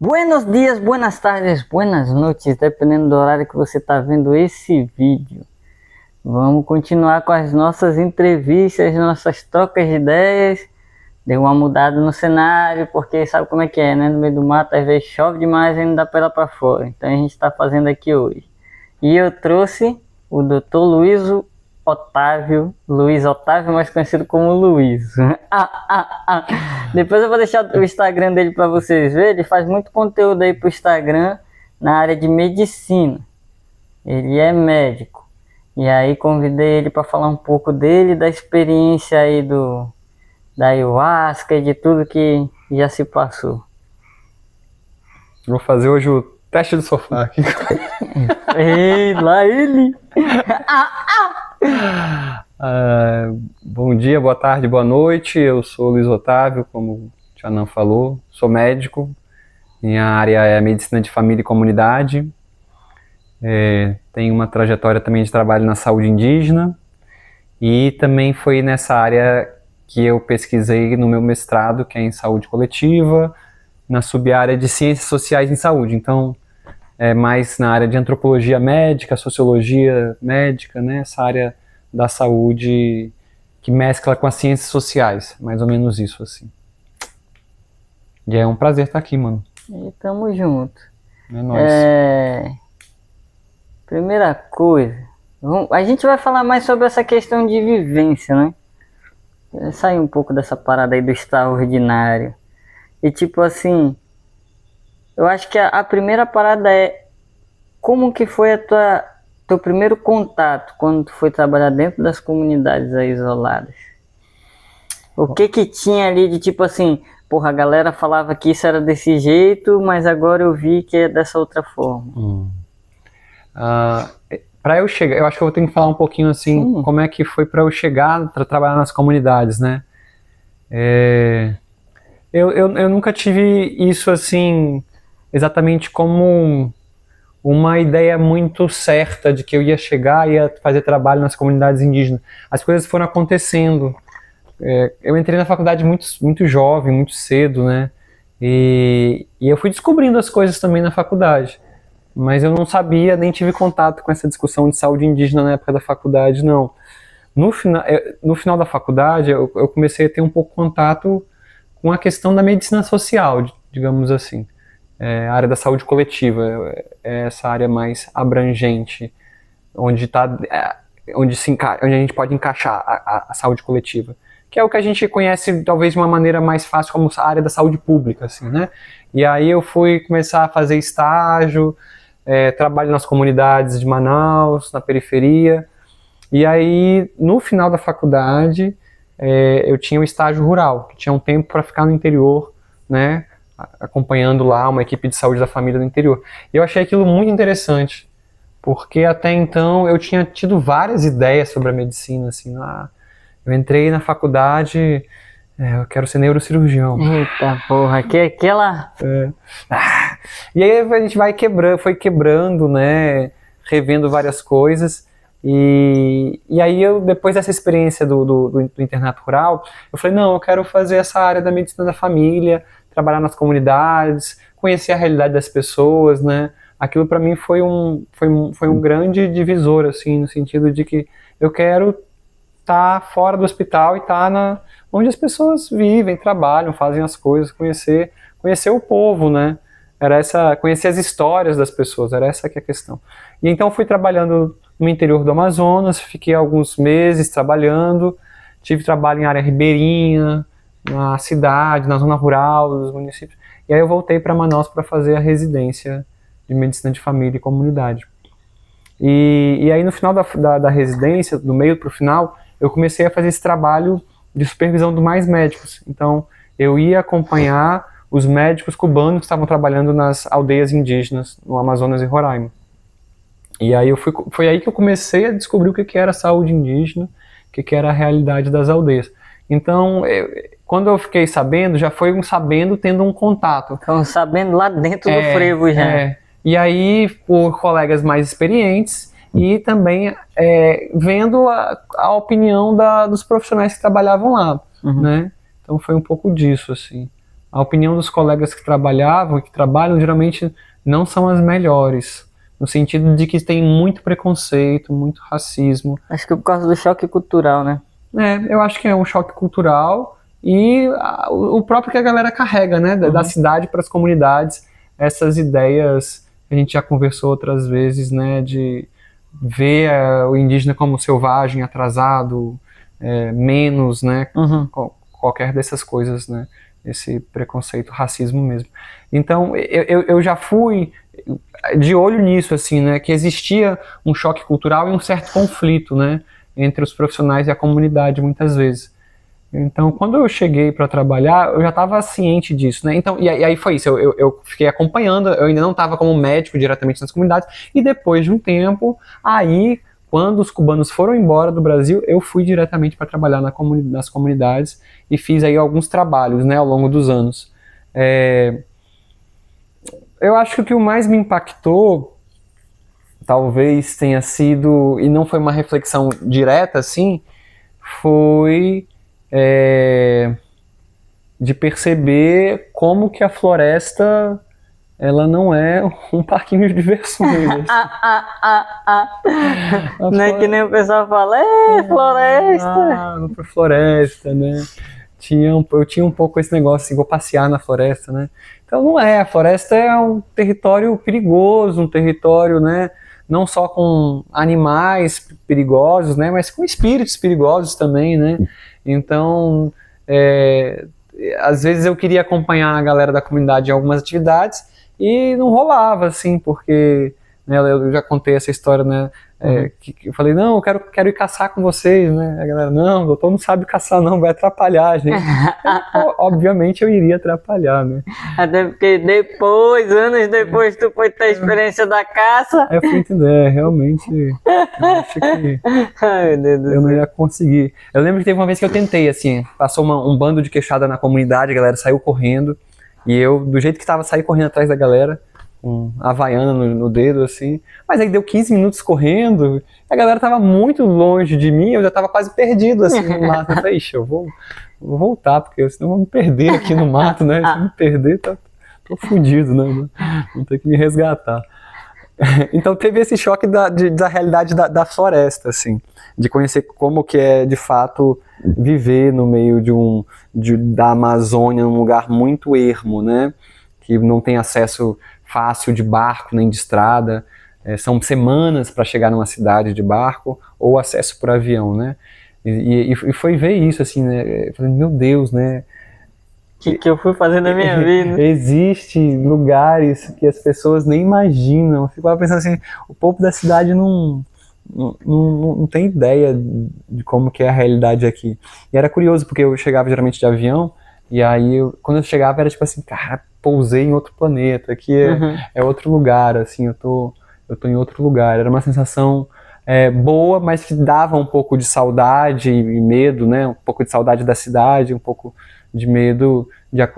Buenos dias, buenas tardes, buenas noites, dependendo do horário que você está vendo esse vídeo. Vamos continuar com as nossas entrevistas, nossas trocas de ideias. Deu uma mudada no cenário, porque sabe como é que é, né? No meio do mato, às vezes chove demais e não dá para ir lá para fora. Então a gente está fazendo aqui hoje. E eu trouxe o Dr. Luiz Otávio, mais conhecido como Luiz. Depois eu vou deixar o Instagram dele para vocês verem. Ele faz muito conteúdo aí pro Instagram na área de medicina. Ele é médico. E aí convidei ele para falar um pouco dele, da experiência aí da ayahuasca e de tudo que já se passou. Vou fazer hoje o teste do sofá aqui. Ei, lá ele! Bom dia, boa tarde, boa noite. Eu sou o Luiz Otávio, como o Tchanan falou. Sou médico. Minha área é medicina de família e comunidade. Tenho uma trajetória também de trabalho na saúde indígena. E também foi nessa área que eu pesquisei no meu mestrado, que é em saúde coletiva, na sub-área de ciências sociais em saúde. Então, é mais na área de antropologia médica, sociologia médica, né? Essa área da saúde que mescla com as ciências sociais, mais ou menos isso, assim. E é um prazer estar aqui, mano. E tamo junto. É nóis. Primeira coisa, a gente vai falar mais sobre essa questão de vivência, né? Sair um pouco dessa parada aí do extraordinário. E tipo assim, eu acho que a primeira parada é como que foi teu primeiro contato quando tu foi trabalhar dentro das comunidades aí isoladas? O que tinha ali de tipo assim, porra, a galera falava que isso era desse jeito, mas agora eu vi que é dessa outra forma. Para eu chegar, eu acho que eu vou ter que falar um pouquinho assim, como é que foi para eu chegar para trabalhar nas comunidades, né? Eu nunca tive isso assim, exatamente como uma ideia muito certa de que eu ia chegar e ia fazer trabalho nas comunidades indígenas. As coisas foram acontecendo. Eu entrei na faculdade muito jovem, muito cedo, né? E eu fui descobrindo as coisas também na faculdade. Mas eu não sabia, nem tive contato com essa discussão de saúde indígena na época da faculdade, não. No final da faculdade, eu comecei a ter um pouco contato com a questão da medicina social, digamos assim. A área da saúde coletiva, é essa área mais abrangente, onde a gente pode encaixar a saúde coletiva, que é o que a gente conhece talvez de uma maneira mais fácil como a área da saúde pública, assim, né? E aí eu fui começar a fazer estágio, trabalho nas comunidades de Manaus, na periferia, e aí no final da faculdade eu tinha um estágio rural, que tinha um tempo para ficar no interior, né? Acompanhando lá uma equipe de saúde da família do interior. E eu achei aquilo muito interessante, porque até então eu tinha tido várias ideias sobre a medicina, assim, eu entrei na faculdade, eu quero ser neurocirurgião. Eita porra, que aquela... E aí a gente foi quebrando, né, revendo várias coisas, e aí depois dessa experiência do internato rural, eu falei, não, eu quero fazer essa área da medicina da família, trabalhar nas comunidades, conhecer a realidade das pessoas, né? Aquilo para mim foi um grande divisor, assim, no sentido de que eu quero estar fora do hospital e estar onde as pessoas vivem, trabalham, fazem as coisas, conhecer o povo, né? Conhecer as histórias das pessoas, era essa que é a questão. E então fui trabalhando no interior do Amazonas, fiquei alguns meses trabalhando, tive trabalho em área ribeirinha, na cidade, na zona rural dos municípios. E aí eu voltei para Manaus para fazer a residência de medicina de família e comunidade. E aí no final da residência, do meio para o final, eu comecei a fazer esse trabalho de supervisão dos mais médicos. Então eu ia acompanhar os médicos cubanos que estavam trabalhando nas aldeias indígenas no Amazonas e Roraima. E aí foi aí que eu comecei a descobrir o que era saúde indígena, o que era a realidade das aldeias. Então, quando eu fiquei sabendo, já foi sabendo tendo um contato. Então, sabendo lá dentro do frevo já. E aí, por colegas mais experientes e também vendo a opinião dos profissionais que trabalhavam lá, né? Então foi um pouco disso, assim. a opinião dos colegas que trabalhavam e que trabalham geralmente não são as melhores. No sentido de que tem muito preconceito, muito racismo. Acho que por causa do choque cultural, né? Eu acho que é um choque cultural e o próprio que a galera carrega, né? Da cidade para as comunidades, essas ideias que a gente já conversou outras vezes, né? De ver o indígena como selvagem, atrasado, menos, né? Qualquer dessas coisas, né? Esse preconceito, racismo mesmo. Então, eu já fui de olho nisso, assim, né? Que existia um choque cultural e um certo conflito, né? Entre os profissionais e a comunidade, muitas vezes. Então, quando eu cheguei para trabalhar, eu já estava ciente disso, né? Então, e aí foi isso, eu fiquei acompanhando, eu ainda não estava como médico diretamente nas comunidades, e depois de um tempo, aí, quando os cubanos foram embora do Brasil, eu fui diretamente para trabalhar nas comunidades e fiz aí alguns trabalhos, né, ao longo dos anos. Eu acho que o que mais me impactou, talvez tenha sido, e não foi uma reflexão direta, assim, foi de perceber como que a floresta, ela não é um parquinho de diversões. Não é que nem o pessoal fala, floresta. Não foi floresta, né? Eu tinha um pouco esse negócio assim, vou passear na floresta, né? Então não é, a floresta é um território perigoso, um território, né? Não só com animais perigosos, né? Mas com espíritos perigosos também, né? Então, às vezes eu queria acompanhar a galera da comunidade em algumas atividades e não rolava, assim, porque, né, eu já contei essa história, né? Que eu falei, não, eu quero ir caçar com vocês, né? A galera, não, o doutor não sabe caçar não, vai atrapalhar a gente. Obviamente eu iria atrapalhar, né? Até porque anos depois, tu foi ter a experiência da caça. Aí eu fui entender, realmente, eu acho que Ai, meu Deus do céu. eu não ia conseguir. Eu lembro que teve uma vez que eu tentei, assim, passou um bando de queixada na comunidade, a galera saiu correndo, e eu, do jeito que estava, saí correndo atrás da galera, com a havaiana no dedo, assim. Mas aí deu 15 minutos correndo, a galera tava muito longe de mim, eu já tava quase perdido, assim, no mato. Eu falei, ixi, eu vou voltar, porque senão eu vou me perder aqui no mato, né? Se eu me perder, tô fudido, né? Vou ter que me resgatar. Então teve esse choque da realidade da floresta, assim, de conhecer como que é, de fato, viver no meio da Amazônia, num lugar muito ermo, né? Que não tem acesso fácil de barco nem de estrada, são semanas para chegar numa cidade de barco ou acesso por avião, né? E foi ver isso, assim, né? Eu falei, meu Deus, né? O que eu fui fazer na minha vida? Existem lugares que as pessoas nem imaginam. Eu ficava pensando assim, o povo da cidade não tem ideia de como que é a realidade aqui. E era curioso, porque eu chegava geralmente de avião, e aí, quando eu chegava, era tipo assim, cara, pousei em outro planeta, aqui é outro lugar, assim, eu tô em outro lugar. Era uma sensação boa, mas que dava um pouco de saudade e medo, né? Um pouco de saudade da cidade, um pouco de medo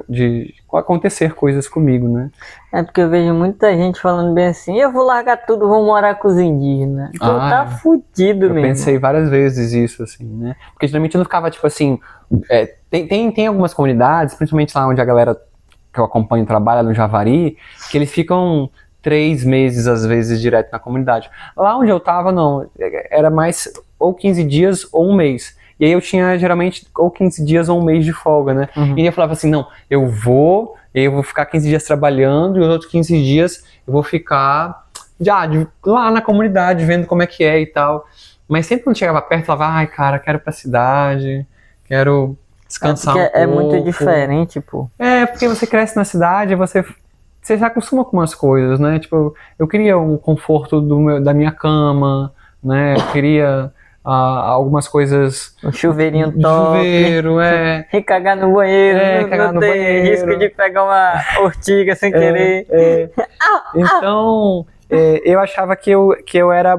de acontecer coisas comigo, né? É porque eu vejo muita gente falando bem assim, eu vou largar tudo, vou morar com os indígenas. Então tá fudido mesmo. Eu pensei várias vezes isso, assim, né? Porque geralmente eu não ficava, tipo assim... Tem algumas comunidades, principalmente lá onde a galera que eu acompanho trabalha, no Javari, que eles ficam 3 meses, às vezes, direto na comunidade. Lá onde eu tava, não. Era mais ou 15 dias ou um mês. E aí eu tinha, geralmente, ou 15 dias ou um mês de folga, né? E aí eu falava assim, não, eu vou ficar 15 dias trabalhando e os outros 15 dias eu vou ficar lá na comunidade, vendo como é que é e tal. Mas sempre quando chegava perto, eu falava, ai, cara, quero ir pra cidade, quero descansar um pouco. É muito diferente, pô. Porque você cresce na cidade, você já acostuma com umas coisas, né? Tipo, eu queria um conforto da minha cama, né? Eu queria algumas coisas... Um chuveirinho top. Chuveiro, E cagar no banheiro. Cagar no tem banheiro. risco de pegar uma ortiga sem querer. Então, eu achava que eu era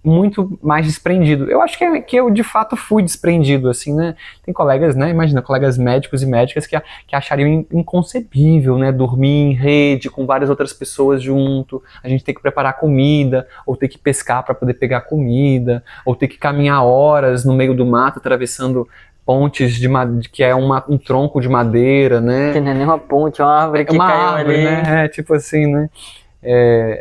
muito mais desprendido. Eu acho que eu de fato fui desprendido, assim, né? Tem colegas, né? Imagina, colegas médicos e médicas que achariam inconcebível, né? Dormir em rede com várias outras pessoas junto, a gente ter que preparar comida, ou ter que pescar para poder pegar comida, ou ter que caminhar horas no meio do mato, atravessando pontes que é um tronco de madeira, né? Que não é nem uma ponte, é uma árvore que Uma caiu árvore, ali. né? Tipo assim, né?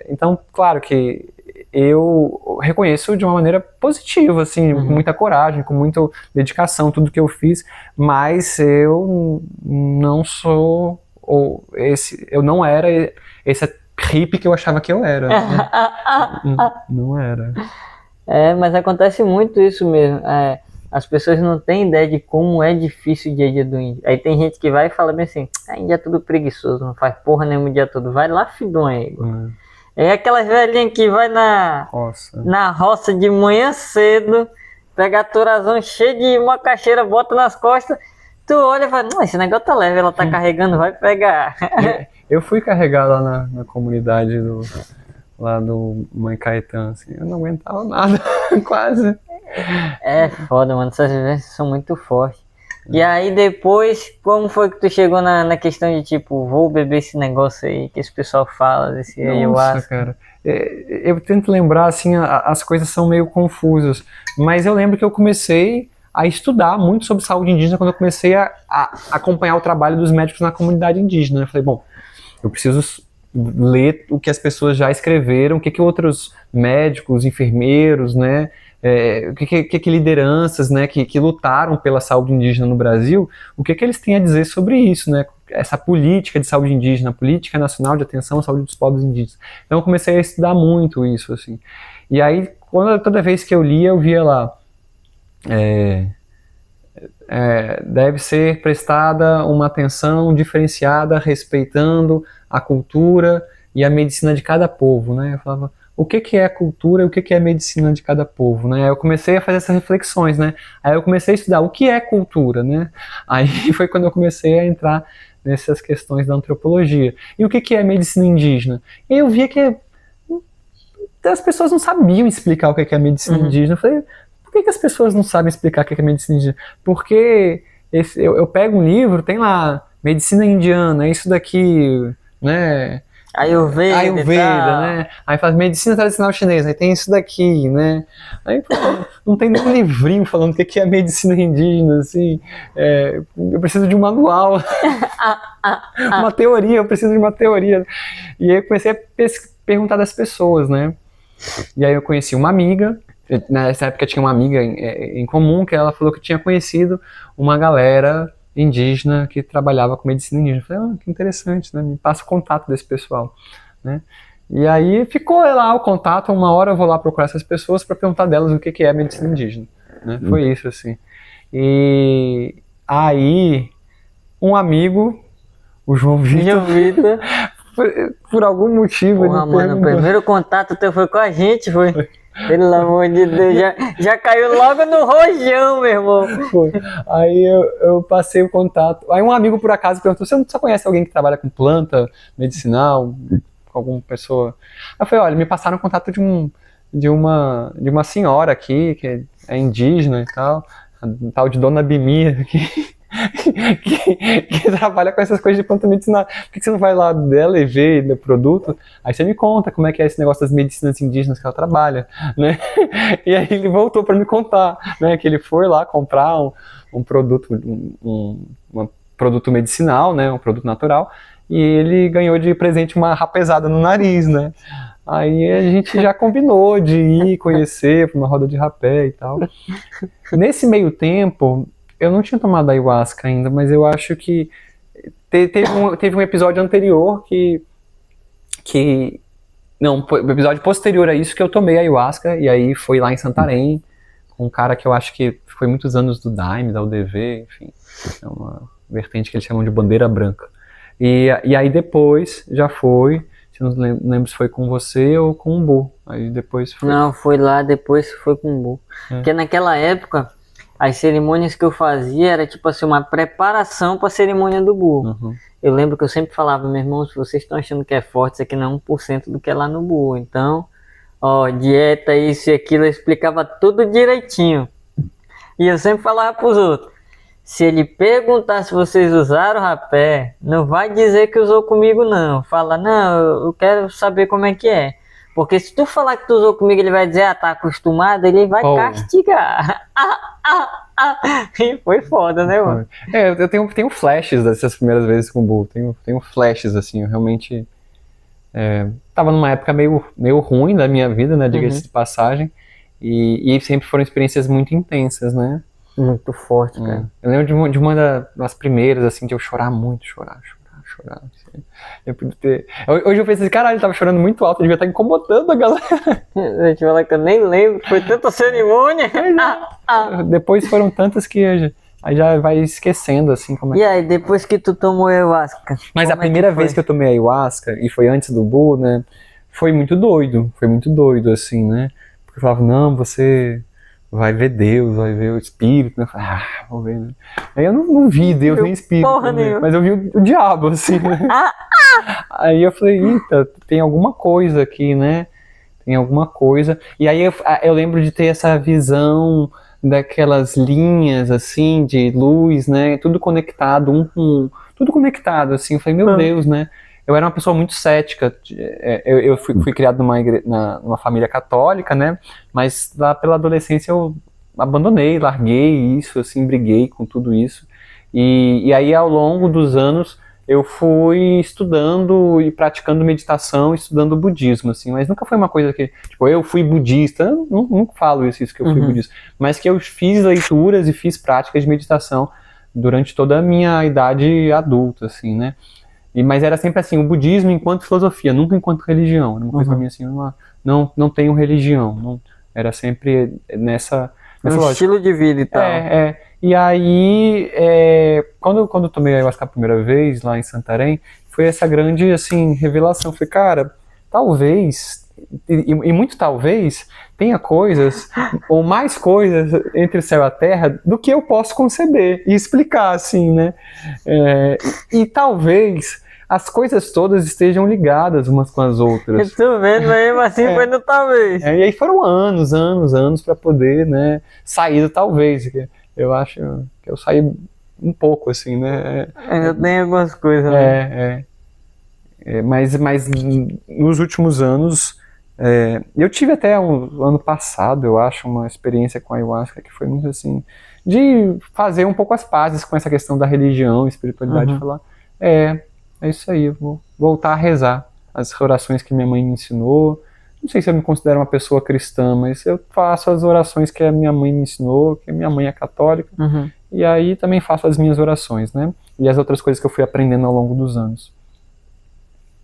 Então, claro que eu reconheço de uma maneira positiva, assim, com muita coragem, com muita dedicação, tudo que eu fiz, mas eu não sou eu não era esse hippie que eu achava que eu era, né? Não era. Mas acontece muito isso mesmo. As pessoas não têm ideia de como é difícil o dia a dia do índio. Aí tem gente que vai e fala bem assim, índio é tudo preguiçoso, não faz porra nenhuma o dia todo. Vai lá, filho de uma égua. É aquelas velhinhas que vai na roça de manhã cedo, pega a torazão cheio de macaxeira, bota nas costas, tu olha e fala, esse negócio tá leve, ela tá carregando, vai pegar. Eu fui carregar lá na comunidade lá do Mãe Caetã, assim, eu não aguentava nada, quase. É foda, mano, essas vivências são muito fortes. E aí depois, como foi que tu chegou na questão de tipo, vou beber esse negócio aí que esse pessoal fala, desse ayahuasca? Nossa, cara, eu tento lembrar, assim, as coisas são meio confusas, mas eu lembro que eu comecei a estudar muito sobre saúde indígena quando eu comecei a acompanhar o trabalho dos médicos na comunidade indígena. Eu falei, bom, eu preciso ler o que as pessoas já escreveram, o que outros médicos, enfermeiros, né, o que lideranças, né, que lutaram pela saúde indígena no Brasil, o que eles têm a dizer sobre isso, né, essa política de saúde indígena, política nacional de atenção à saúde dos povos indígenas. Então eu comecei a estudar muito isso, assim. E aí, toda vez que eu lia, eu via lá, deve ser prestada uma atenção diferenciada, respeitando a cultura e a medicina de cada povo, né? Eu falava, o que é a cultura e o que é a medicina de cada povo, né? Eu comecei a fazer essas reflexões, né? Aí eu comecei a estudar o que é cultura, né? Aí foi quando eu comecei a entrar nessas questões da antropologia. E o que é medicina indígena? E eu via que as pessoas não sabiam explicar o que é medicina indígena. Eu falei, por que as pessoas não sabem explicar o que é medicina indígena? Porque eu pego um livro, tem lá, medicina indiana, é isso daqui, né? Ayurveda, né? Aí faz medicina tradicional chinesa, aí tem isso daqui, né? Aí não tem nenhum livrinho falando o que é medicina indígena, assim. Eu preciso de um manual, uma teoria, eu preciso de uma teoria. E aí eu comecei a perguntar das pessoas, né? E aí eu conheci uma amiga. Nessa época tinha uma amiga em comum que ela falou que tinha conhecido uma galera indígena que trabalhava com medicina indígena. Eu falei, que interessante, né? Me passa o contato desse pessoal, né? E aí ficou lá o contato, uma hora eu vou lá procurar essas pessoas para perguntar delas o que é medicina indígena, né? Foi isso, assim. E aí um amigo, o João Vitor, por algum motivo porra, ele mano, o primeiro contato teu foi com a gente, foi? Pelo amor de Deus, já caiu logo no rojão, meu irmão. Foi. Aí eu passei o contato. Aí um amigo, por acaso, perguntou, você não conhece alguém que trabalha com planta medicinal, com alguma pessoa? Aí eu falei, olha, me passaram o contato de uma senhora aqui, que é indígena e tal, a tal de Dona Bimia, que trabalha com essas coisas de planta medicinal. Por que você não vai lá dela e vê o produto? Aí você me conta como é que é esse negócio das medicinas indígenas que ela trabalha, né? E aí ele voltou para me contar, né, que ele foi lá comprar um produto, um produto medicinal, né, um produto natural, e ele ganhou de presente uma rapezada no nariz, né? Aí a gente já combinou de ir conhecer para uma roda de rapé e tal. Nesse meio tempo, eu não tinha tomado ayahuasca ainda, mas eu acho que teve um episódio anterior não, o episódio posterior a isso que eu tomei ayahuasca, e aí foi lá em Santarém, com um cara que eu acho que foi muitos anos do Daime, da UDV, enfim, é uma vertente que eles chamam de bandeira branca. E aí depois já foi, se não lembro se foi com você ou com o Bu, aí depois foi... Não, foi lá, depois foi com o Bu. Porque naquela época, as cerimônias que eu fazia era tipo assim, uma preparação para a cerimônia do Bu. Eu lembro que eu sempre falava, meu irmão, se vocês estão achando que é forte, isso aqui não é 1% do que é lá no Bu. Então, ó, dieta, isso e aquilo, eu explicava tudo direitinho. E eu sempre falava pros outros, se ele perguntar se vocês usaram rapé, não vai dizer que usou comigo não. Fala, não, eu quero saber como é que é. Porque se tu falar que tu usou comigo, ele vai dizer, ah, tá acostumado, ele vai castigar. E foi foda, né, mano? Eu tenho flashes dessas primeiras vezes com o Bull. Tenho flashes, assim, eu realmente tava numa época meio ruim da minha vida, né, diga-se de passagem. E sempre foram experiências muito intensas, né? Muito forte, cara. Eu lembro de uma das primeiras, assim, de eu chorar muito, chorar. Assim. Hoje eu penso assim, caralho, ele tava chorando muito alto, eu devia estar incomodando a galera. A gente fala que eu nem lembro, foi tanta cerimônia. Depois foram tantas que aí já vai esquecendo, assim, como é. E aí, depois que tu tomou ayahuasca? Mas a primeira vez que eu tomei ayahuasca, e foi antes do Bull, né, foi muito doido, assim, né? Porque eu falava, não, você vai ver Deus, vai ver o Espírito, né? Eu falei, vou ver, né? Aí eu não vi Deus nem Espírito, né? Mas eu vi o diabo, assim, né? Aí eu falei, eita, tem alguma coisa aqui, né? Tem alguma coisa. E aí eu lembro de ter essa visão daquelas linhas, assim, de luz, né? Tudo conectado, tudo conectado, assim. Eu falei, meu Deus, né? Eu era uma pessoa muito cética. Eu fui criado numa família católica, né? Mas lá pela adolescência eu abandonei, larguei isso, assim, briguei com tudo isso. E aí ao longo dos anos eu fui estudando e praticando meditação, estudando budismo, assim. Mas nunca foi uma coisa que, tipo, eu fui budista. Eu nunca falo isso que eu fui budista. Mas que eu fiz leituras e fiz práticas de meditação durante toda a minha idade adulta, assim, né? Mas era sempre assim, o budismo enquanto filosofia, nunca enquanto religião. Era uma coisa pra mim assim, não tenho religião. Não, era sempre nessa lógica. Estilo de vida e tal. E aí, quando eu tomei a ayahuasca a primeira vez, lá em Santarém, foi essa grande, assim, revelação. Falei, cara, talvez, e muito talvez, tenha coisas, ou mais coisas entre o céu e a terra do que eu posso conceber e explicar, assim, né? E talvez as coisas todas estejam ligadas umas com as outras. Eu tô vendo, mesmo assim foi no talvez. E aí foram anos para poder, né, sair do talvez. Eu acho que eu saí um pouco, assim, né? Ainda tem algumas coisas, né? Mas nos últimos anos, eu tive até o ano passado, eu acho, uma experiência com a ayahuasca que foi muito assim, de fazer um pouco as pazes com essa questão da religião, espiritualidade, falar, é isso aí, eu vou voltar a rezar as orações que minha mãe me ensinou. Não sei se eu me considero uma pessoa cristã, mas eu faço as orações que a minha mãe me ensinou, que a minha mãe é católica, e aí também faço as minhas orações, né? E as outras coisas que eu fui aprendendo ao longo dos anos.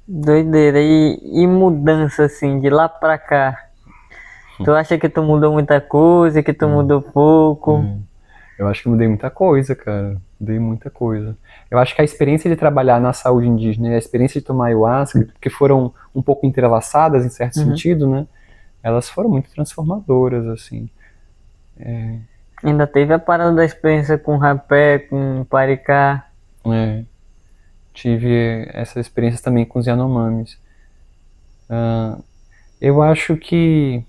Doideira. E mudança, assim, de lá pra cá? Tu acha que tu mudou muita coisa, que tu mudou pouco? Eu acho que mudei muita coisa, cara. Mudei muita coisa. Eu acho que a experiência de trabalhar na saúde indígena e a experiência de tomar ayahuasca, que foram um pouco entrelaçadas em certo sentido, né? Elas foram muito transformadoras, assim. Ainda teve a parada da experiência com rapé, com paricá. Tive essas experiências também com os Yanomamis. Eu acho que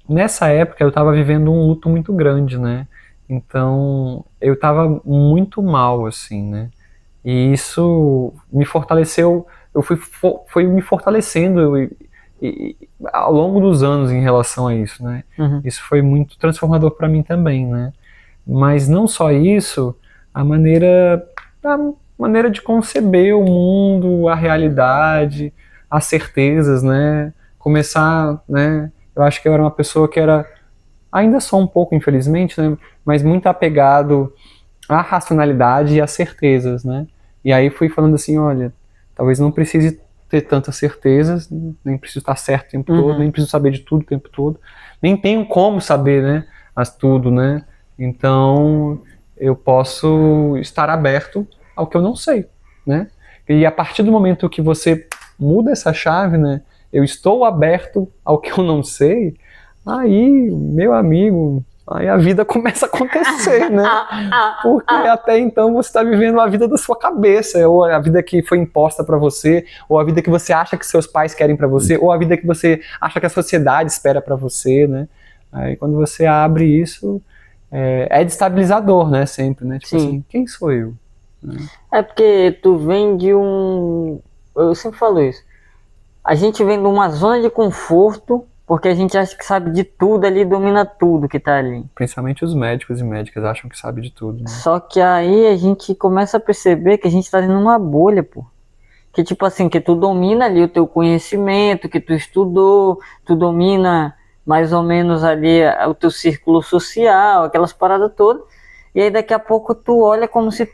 nessa época eu estava vivendo um luto muito grande, né? Então eu estava muito mal, assim, né? E isso me fortaleceu. Eu fui me fortalecendo ao longo dos anos em relação a isso, né? Isso foi muito transformador para mim também, né? Mas não só isso, a maneira de conceber o mundo, a realidade, as certezas, né? Começar, né? Eu acho que eu era uma pessoa que era, ainda sou um pouco, infelizmente, né? Mas muito apegado à racionalidade e às certezas, né? E aí fui falando assim, olha, talvez não precise ter tantas certezas, nem preciso estar certo o tempo todo, nem preciso saber de tudo o tempo todo, nem tenho como saber, né? Tudo, né? Então eu posso estar aberto ao que eu não sei, né? E a partir do momento que você muda essa chave, né? Eu estou aberto ao que eu não sei, aí, meu amigo, aí a vida começa a acontecer, né? Porque até então você está vivendo a vida da sua cabeça, ou a vida que foi imposta para você, ou a vida que você acha que seus pais querem para você, ou a vida que você acha que a sociedade espera para você, né? Aí quando você abre isso, é destabilizador, né? Sempre, né? Tipo assim, quem sou eu? É porque tu vem de um... Eu sempre falo isso. a gente vem de uma zona de conforto, porque a gente acha que sabe de tudo ali, domina tudo que tá ali. Principalmente os médicos e médicas acham que sabem de tudo, né? Só que aí a gente começa a perceber que a gente tá dentro de uma bolha, pô. Que tipo assim, que tu domina ali o teu conhecimento, que tu estudou, tu domina mais ou menos ali o teu círculo social, aquelas paradas todas. E aí daqui a pouco tu olha como se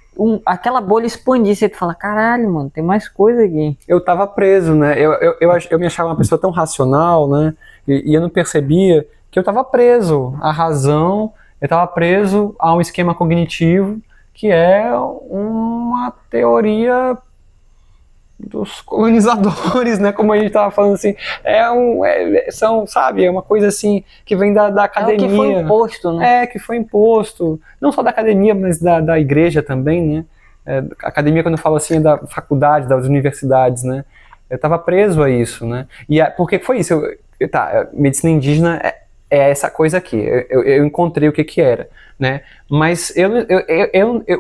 aquela bolha expandisse e tu fala, caralho, mano, tem mais coisa aqui. Eu tava preso, né? Eu me achava uma pessoa tão racional, né? E eu não percebia que eu tava preso à razão, eu tava preso a um esquema cognitivo que é uma teoria dos colonizadores, né? Como a gente tava falando assim, sabe, é uma coisa assim que vem da academia. É o que foi imposto, né? É, que foi imposto, não só da academia, mas da igreja também, né? Academia, quando eu falo assim, é da faculdade, das universidades, né? Eu estava preso a isso, né? Porque foi isso, medicina indígena é essa coisa aqui, eu encontrei o que era, né? Mas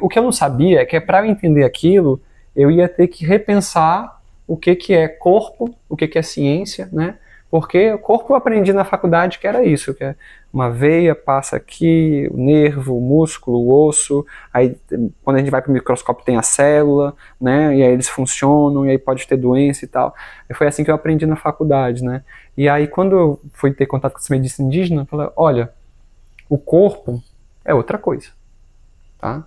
o que eu não sabia é que para eu entender aquilo, eu ia ter que repensar o que é corpo, o que é ciência, né? Porque o corpo eu aprendi na faculdade que era isso, que é uma veia passa aqui, o nervo, o músculo, o osso, aí quando a gente vai para o microscópio tem a célula, né? E aí eles funcionam, e aí pode ter doença e tal. E foi assim que eu aprendi na faculdade, né? E aí quando eu fui ter contato com essa medicina indígena, eu falei, olha, o corpo é outra coisa, tá?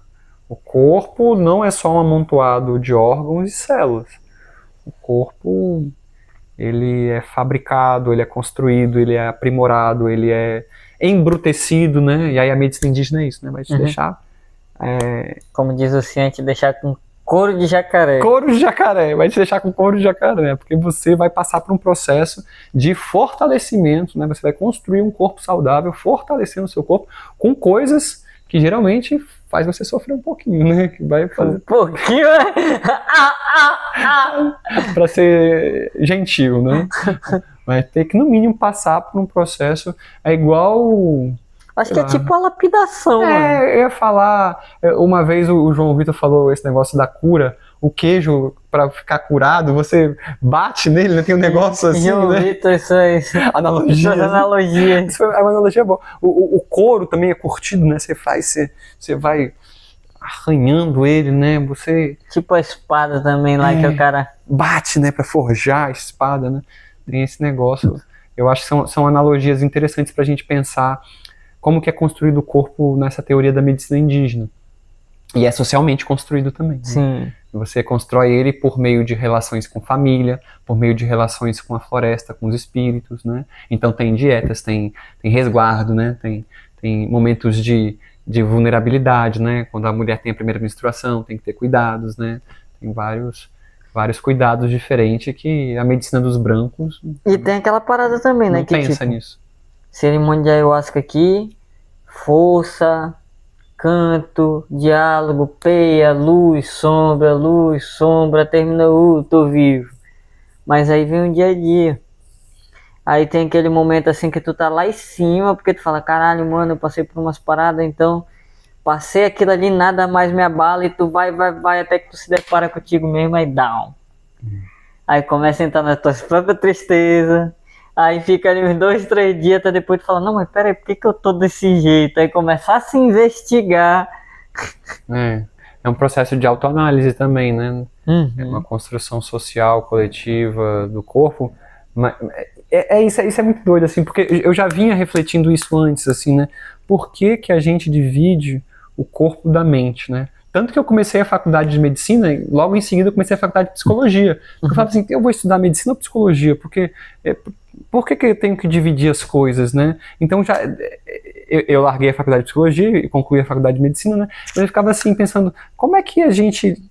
O corpo não é só um amontoado de órgãos e células. O corpo, ele é fabricado, ele é construído, ele é aprimorado, ele é embrutecido, né? E aí a medicina indígena é isso, né? Vai te deixar... Como diz o ciente, deixar com couro de jacaré. Couro de jacaré, vai te deixar com couro de jacaré, porque você vai passar por um processo de fortalecimento, né? Você vai construir um corpo saudável, fortalecendo o seu corpo com coisas que geralmente faz você sofrer um pouquinho, né? Que vai fazer... Um pouquinho, para ser gentil, né? Vai ter que, no mínimo, passar por um processo... É igual... Acho que é tipo a lapidação, mano. Eu ia falar... Uma vez o João Vitor falou esse negócio da cura. O queijo, para ficar curado, você bate nele, né? Tem um negócio assim, João né? Vitor, isso aí. Analogia. Isso é uma analogia boa. O couro também é curtido, né? Você vai arranhando ele, né? Você... Tipo a espada também lá, que o cara... Bate, né? Pra forjar a espada, né? Tem esse negócio. Eu acho que são analogias interessantes pra gente pensar como que é construído o corpo nessa teoria da medicina indígena. E é socialmente construído também. Né? Sim. Você constrói ele por meio de relações com família, por meio de relações com a floresta, com os espíritos, né? Então tem dietas, tem resguardo, né? Tem momentos de vulnerabilidade, né? Quando a mulher tem a primeira menstruação, tem que ter cuidados, né? Tem vários cuidados diferentes que a medicina dos brancos... E tem aquela parada também, né? Não que pensa tipo, nisso. Cerimônia de ayahuasca aqui, força, canto, diálogo, peia, luz, sombra, termina, tô vivo. Mas aí vem o dia a dia. Aí tem aquele momento assim que tu tá lá em cima, porque tu fala, caralho, mano, eu passei por umas paradas, então passei aquilo ali, nada mais me abala, e tu vai, até que tu se depara contigo mesmo, aí down. Aí começa a entrar nas tuas próprias tristezas. Aí fica ali uns 2, 3 dias, até depois tu fala, não, mas peraí, por que eu tô desse jeito? Aí começa a se investigar. É um processo de autoanálise também, né? É uma Uhum. construção social, coletiva do corpo. Mas isso é muito doido, assim, porque eu já vinha refletindo isso antes, assim, né? Por que a gente divide o corpo da mente, né? Tanto que eu comecei a faculdade de medicina e logo em seguida eu comecei a faculdade de psicologia. Eu falava assim, eu vou estudar medicina ou psicologia? Porque por que eu tenho que dividir as coisas, né? Então eu larguei a faculdade de psicologia e concluí a faculdade de medicina, né? Eu ficava assim pensando, como é que a gente...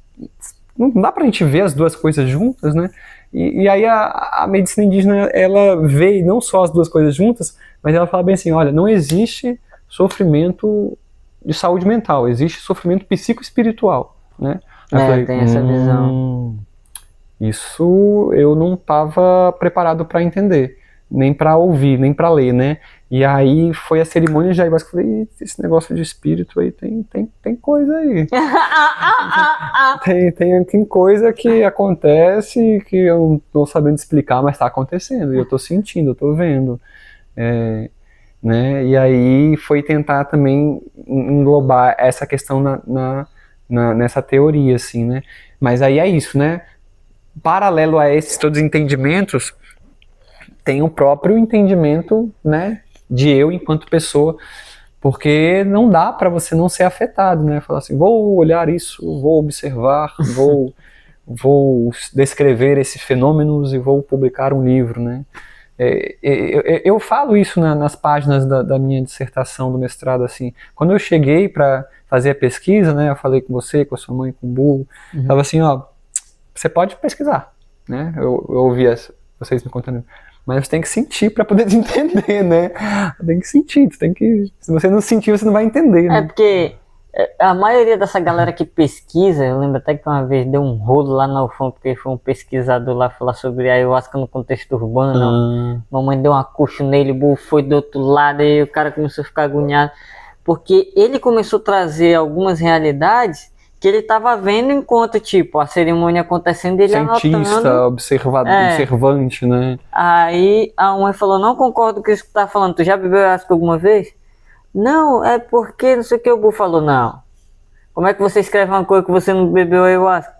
Não dá pra gente ver as duas coisas juntas, né? E aí a medicina indígena, ela vê não só as duas coisas juntas, mas ela fala bem assim, olha, não existe sofrimento de saúde mental, existe sofrimento psicoespiritual, né? Aí eu falei, Tem essa visão. Isso eu não estava preparado para entender, nem para ouvir, nem para ler, né? E aí foi a cerimônia de ayahuasca, eu falei, esse negócio de espírito aí tem coisa aí. Tem coisa que acontece que eu não tô sabendo explicar, mas tá acontecendo, e eu tô sentindo, eu tô vendo. Né? E aí foi tentar também englobar essa questão nessa teoria, assim, né? Mas aí é isso, né? Paralelo a esses todos os entendimentos, tem o próprio entendimento, né, de eu enquanto pessoa, porque não dá para você não ser afetado, né? Falar assim, vou olhar isso, vou observar, vou descrever esses fenômenos e vou publicar um livro, né? Eu falo isso nas páginas da minha dissertação do mestrado, assim, quando eu cheguei para fazer a pesquisa, né, eu falei com você, com a sua mãe, com o Burro, tava assim, ó, você pode pesquisar, né, eu ouvi vocês me contando, mas você tem que sentir para poder entender, né, tem que sentir, se você não sentir, você não vai entender, né? É porque a maioria dessa galera que pesquisa, eu lembro até que uma vez deu um rolo lá na UFAM, porque foi um pesquisador lá falar sobre ayahuasca no contexto urbano. Mamãe deu uma coxa nele, o burro foi do outro lado, e o cara começou a ficar agoniado, porque ele começou a trazer algumas realidades que ele estava vendo enquanto, tipo, a cerimônia acontecendo e ele cientista, anotando. observante, né? Aí a mãe falou, não concordo com isso que tu tá falando, tu já bebeu ayahuasca alguma vez? Não, é porque não sei o que o Bu falou, não. Como é que você escreve uma coisa que você não bebeu ayahuasca?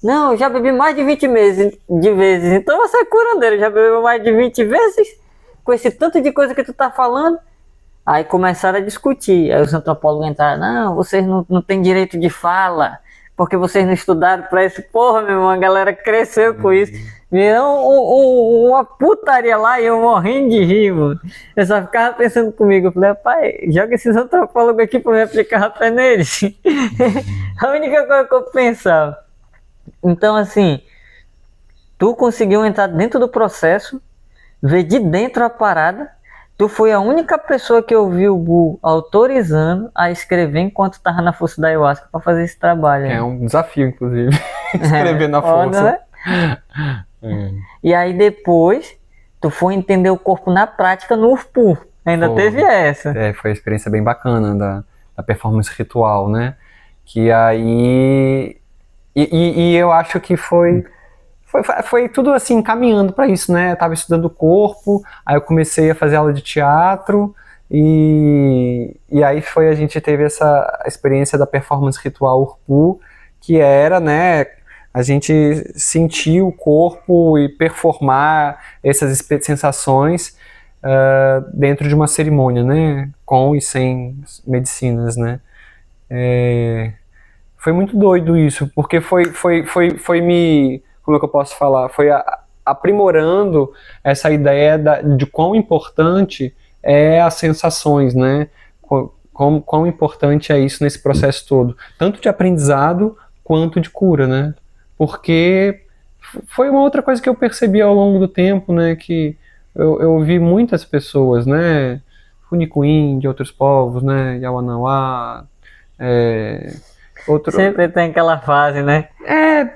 Não, eu já bebi mais de 20 vezes, então você é curandeiro, já bebeu mais de 20 vezes? Com esse tanto de coisa que tu tá falando? Aí começaram a discutir, aí os antropólogos entraram, não, vocês não têm direito de fala, porque vocês não estudaram pra isso. Porra, meu irmão, a galera cresceu com isso. Virou uma putaria lá e eu morrendo de rir, mano. Eu só ficava pensando comigo, eu falei, pai, joga esses antropólogos aqui pra me aplicar rapé neles. A única coisa que eu pensava. Então, assim, tu conseguiu entrar dentro do processo, ver de dentro a parada. Tu foi a única pessoa que eu vi o Bu autorizando a escrever enquanto tava na força da ayahuasca pra fazer esse trabalho. É um desafio, inclusive, escrever na força. Né? E aí depois, tu foi entender o corpo na prática no UFPU. Ainda teve essa. Foi uma experiência bem bacana da performance ritual, né? Que aí... E eu acho que foi tudo assim, caminhando para isso, né? Eu tava estudando o corpo, aí eu comecei a fazer aula de teatro, e aí a gente teve essa experiência da performance ritual UFPU, que era, né, a gente sentir o corpo e performar essas sensações dentro de uma cerimônia, né? Com e sem medicinas, né? Foi muito doido isso, porque foi me... Como é que eu posso falar? Foi aprimorando essa ideia de quão importante é as sensações, né? Quão importante é isso nesse processo todo. Tanto de aprendizado quanto de cura, né? Porque foi uma outra coisa que eu percebi ao longo do tempo, né? Que eu vi muitas pessoas, né? Funicuim, de outros povos, né? Yawanawá, Sempre tem aquela fase, né?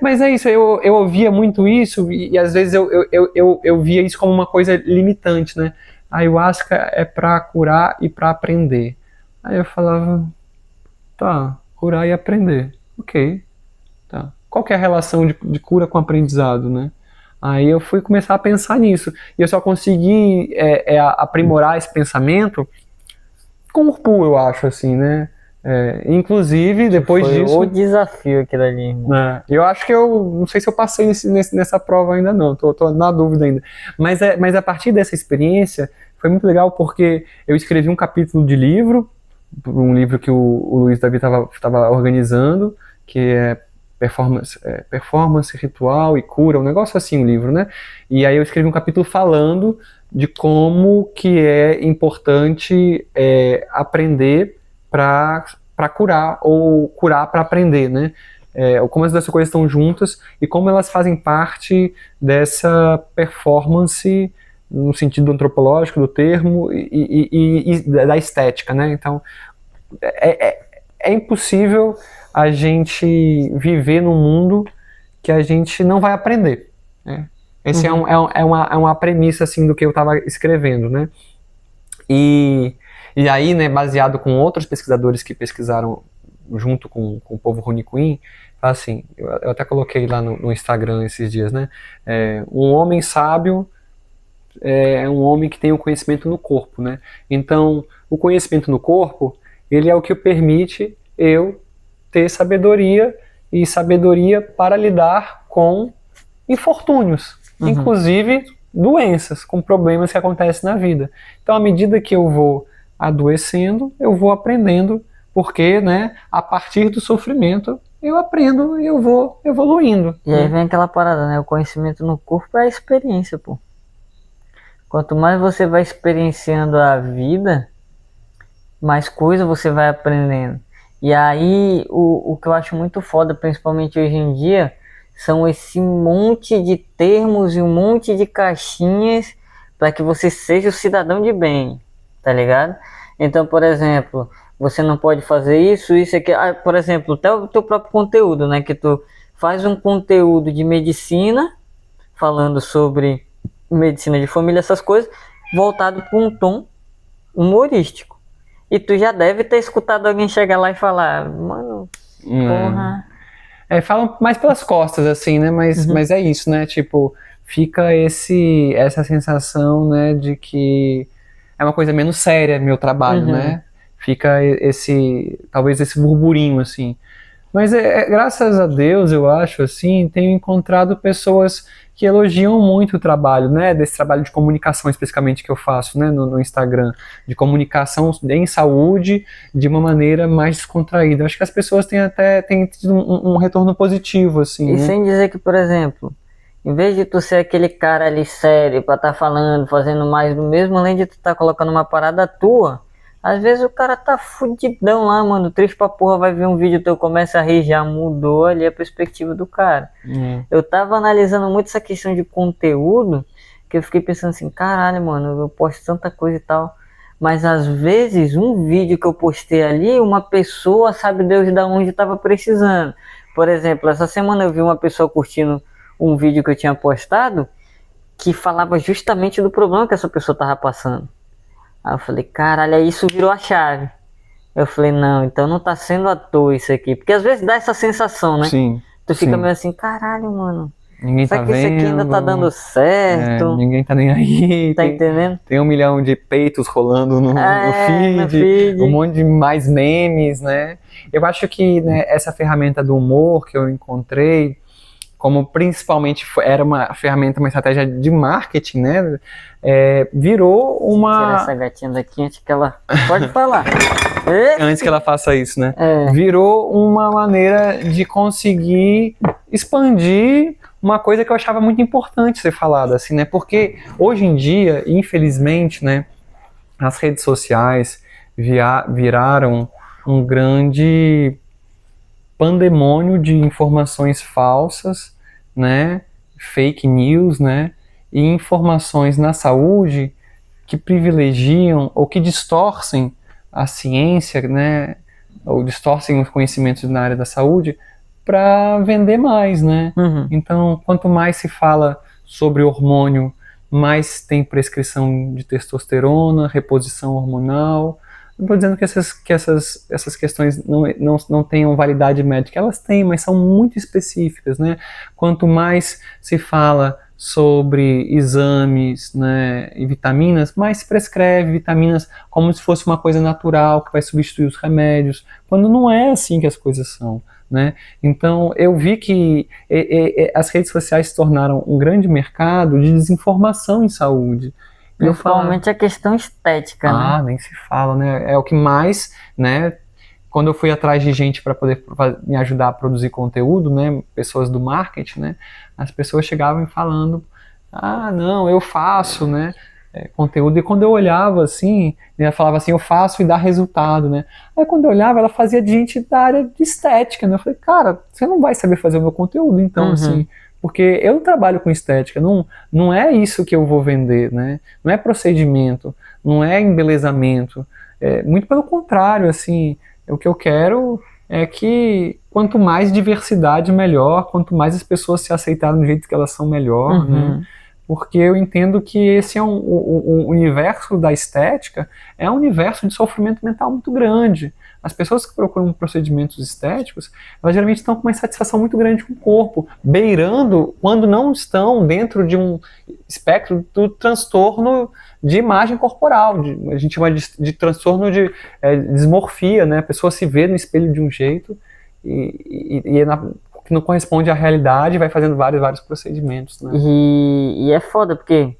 Mas é isso, eu ouvia muito isso e às vezes eu via isso como uma coisa limitante, né? A ayahuasca é pra curar e pra aprender. Aí eu falava, tá, curar e aprender, ok, tá. Qual que é a relação de cura com aprendizado, né? Aí eu fui começar a pensar nisso e eu só consegui aprimorar esse pensamento com o UFPU, eu acho, assim, né? Inclusive, depois disso... Foi o desafio aquilo ali. Eu acho que não sei se eu passei nessa prova ainda não, tô na dúvida ainda. Mas a partir dessa experiência, foi muito legal porque eu escrevi um capítulo de livro, um livro que o Luiz Davi estava organizando, que é performance ritual e cura, um negócio assim, o livro, né? E aí eu escrevi um capítulo falando de como que é importante aprender para curar, ou curar para aprender, né? Como as duas coisas estão juntas e como elas fazem parte dessa performance no sentido antropológico do termo e da estética, né? Então, é impossível a gente viver num mundo que a gente não vai aprender, né? Esse é uma premissa, assim, do que eu estava escrevendo, né? E aí, né, baseado com outros pesquisadores que pesquisaram junto com o povo Rune Queen, assim, eu até coloquei lá no Instagram esses dias, né? Um homem sábio é um homem que tem o conhecimento no corpo, né? Então, o conhecimento no corpo, ele é o que permite eu ter sabedoria e sabedoria para lidar com infortúnios, inclusive doenças, com problemas que acontecem na vida. Então, à medida que eu vou adoecendo, eu vou aprendendo, porque, né, a partir do sofrimento, eu aprendo e eu vou evoluindo. E aí vem aquela parada, né? O conhecimento no corpo é a experiência, pô. Quanto mais você vai experienciando a vida, mais coisa você vai aprendendo. E aí, o que eu acho muito foda, principalmente hoje em dia, são esse monte de termos e um monte de caixinhas para que você seja o cidadão de bem, tá ligado? Então, por exemplo, você não pode fazer isso, isso aqui. Por exemplo, até o teu próprio conteúdo, né? Que tu faz um conteúdo de medicina, falando sobre medicina de família, essas coisas, voltado para um tom humorístico. E tu já deve ter escutado alguém chegar lá e falar, mano, porra. Falam mais pelas costas, assim, né? Mas é isso, né? Tipo, fica essa sensação, né, de que é uma coisa menos séria meu trabalho, né? Fica talvez esse burburinho, assim. Mas graças a Deus, eu acho, assim, tenho encontrado pessoas que elogiam muito o trabalho, né, desse trabalho de comunicação especificamente que eu faço, né, no Instagram, de comunicação em saúde de uma maneira mais descontraída. Acho que as pessoas têm tido um retorno positivo, assim. E né? sem dizer que, por exemplo, em vez de tu ser aquele cara ali sério pra tá falando, fazendo mais do mesmo, além de tu tá colocando uma parada tua, às vezes o cara tá fudidão lá, mano, triste pra porra, vai ver um vídeo teu, começa a rir, já mudou ali a perspectiva do cara. Eu tava analisando muito essa questão de conteúdo, que eu fiquei pensando assim, caralho, mano, eu posto tanta coisa e tal, mas às vezes um vídeo que eu postei ali, uma pessoa, sabe Deus da onde tava precisando. Por exemplo, essa semana eu vi uma pessoa curtindo um vídeo que eu tinha postado, que falava justamente do problema que essa pessoa tava passando. Aí eu falei, caralho, aí isso virou a chave. Eu falei, não, então não tá sendo à toa isso aqui. Porque às vezes dá essa sensação, né? Sim. Tu fica meio assim, caralho, mano. Ninguém será tá que vendo, isso aqui ainda tá dando certo? Ninguém tá nem aí. Tá entendendo? Tem 1 milhão de peitos rolando no feed, um monte de mais memes, né? Eu acho que, né, essa ferramenta do humor que eu encontrei, como principalmente era uma ferramenta, uma estratégia de marketing, né? Virou uma... Tira essa gatinha daqui antes que ela... Pode falar. Antes que ela faça isso, né? Virou uma maneira de conseguir expandir uma coisa que eu achava muito importante ser falada, assim, né? Porque hoje em dia, infelizmente, né, as redes sociais viraram um grande pandemônio de informações falsas, né, fake news, né, e informações na saúde que privilegiam ou que distorcem a ciência, né, ou distorcem os conhecimentos na área da saúde para vender mais, né? Então, quanto mais se fala sobre hormônio, mais tem prescrição de testosterona, reposição hormonal. Não estou dizendo que essas questões não tenham validade médica, elas têm, mas são muito específicas, né? Quanto mais se fala sobre exames, né, e vitaminas, mais se prescreve vitaminas como se fosse uma coisa natural que vai substituir os remédios, quando não é assim que as coisas são, né? Então eu vi que as redes sociais se tornaram um grande mercado de desinformação em saúde. Principalmente a questão estética, né? Nem se fala, né? É o que mais, né? Quando eu fui atrás de gente para poder me ajudar a produzir conteúdo, né? Pessoas do marketing, né? As pessoas chegavam falando, não, eu faço, né? Conteúdo. E quando eu olhava assim, ela falava assim, eu faço e dá resultado, né? Aí quando eu olhava, ela fazia de gente da área de estética, né? Eu falei, cara, você não vai saber fazer o meu conteúdo, então, assim... Porque eu trabalho com estética, não é isso que eu vou vender, né? Não é procedimento, não é embelezamento. Muito pelo contrário, assim, o que eu quero é que quanto mais diversidade, melhor, quanto mais as pessoas se aceitarem do jeito que elas são, melhor, né? porque eu entendo que esse é o universo da estética, é um universo de sofrimento mental muito grande. As pessoas que procuram procedimentos estéticos, elas geralmente estão com uma insatisfação muito grande com o corpo, beirando, quando não estão dentro de um espectro do transtorno de imagem corporal, a gente chama de transtorno de dismorfia, né? A pessoa se vê no espelho de um jeito que não corresponde à realidade, vai fazendo vários procedimentos, né? E é foda, porque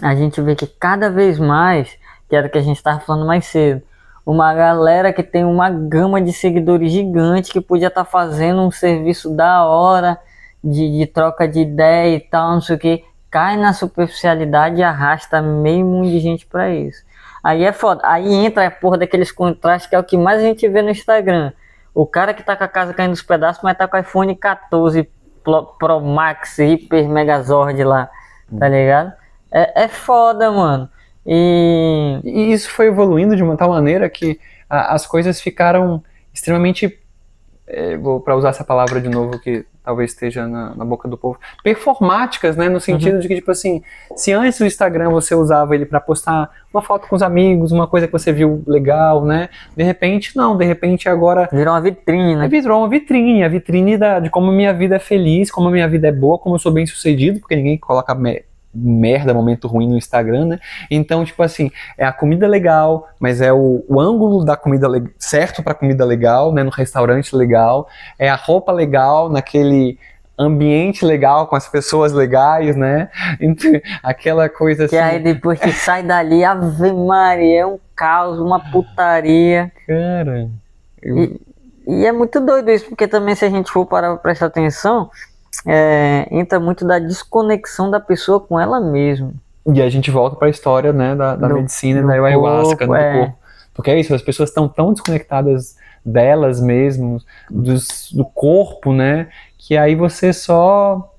a gente vê que cada vez mais, que era o que a gente estava falando mais cedo, uma galera que tem uma gama de seguidores gigante, que podia estar fazendo um serviço da hora, de troca de ideia e tal, não sei o que, cai na superficialidade e arrasta meio mundo de gente pra isso. Aí é foda. Aí entra a porra daqueles contrastes, que é o que mais a gente vê no Instagram. O cara que tá com a casa caindo nos pedaços, mas tá com o iPhone 14 Pro Max Hyper Megazord lá, tá ligado? É foda, mano. E isso foi evoluindo de uma tal maneira que as coisas ficaram extremamente, vou para usar essa palavra de novo que talvez esteja na boca do povo, performáticas, né, no sentido de que, tipo assim, se antes o Instagram você usava ele para postar uma foto com os amigos, uma coisa que você viu legal, né, de repente agora virou uma vitrine, né? Virou uma vitrine, a vitrine de como minha vida é feliz, como minha vida é boa, como eu sou bem sucedido, porque ninguém coloca merda, momento ruim no Instagram, né? Então, tipo assim, é a comida legal, mas é o ângulo da comida certo pra comida legal, né? No restaurante legal, é a roupa legal, naquele ambiente legal, com as pessoas legais, né? Então, aquela coisa assim... Que aí depois que sai dali, Ave Maria, é um caos, uma putaria. Cara... E é muito doido isso, porque também se a gente for parar pra prestar atenção... entra muito da desconexão da pessoa com ela mesma. E a gente volta para a história, né, da medicina e da ayahuasca, do corpo. Porque é isso, as pessoas estão tão desconectadas delas mesmas, do corpo, né, que aí você só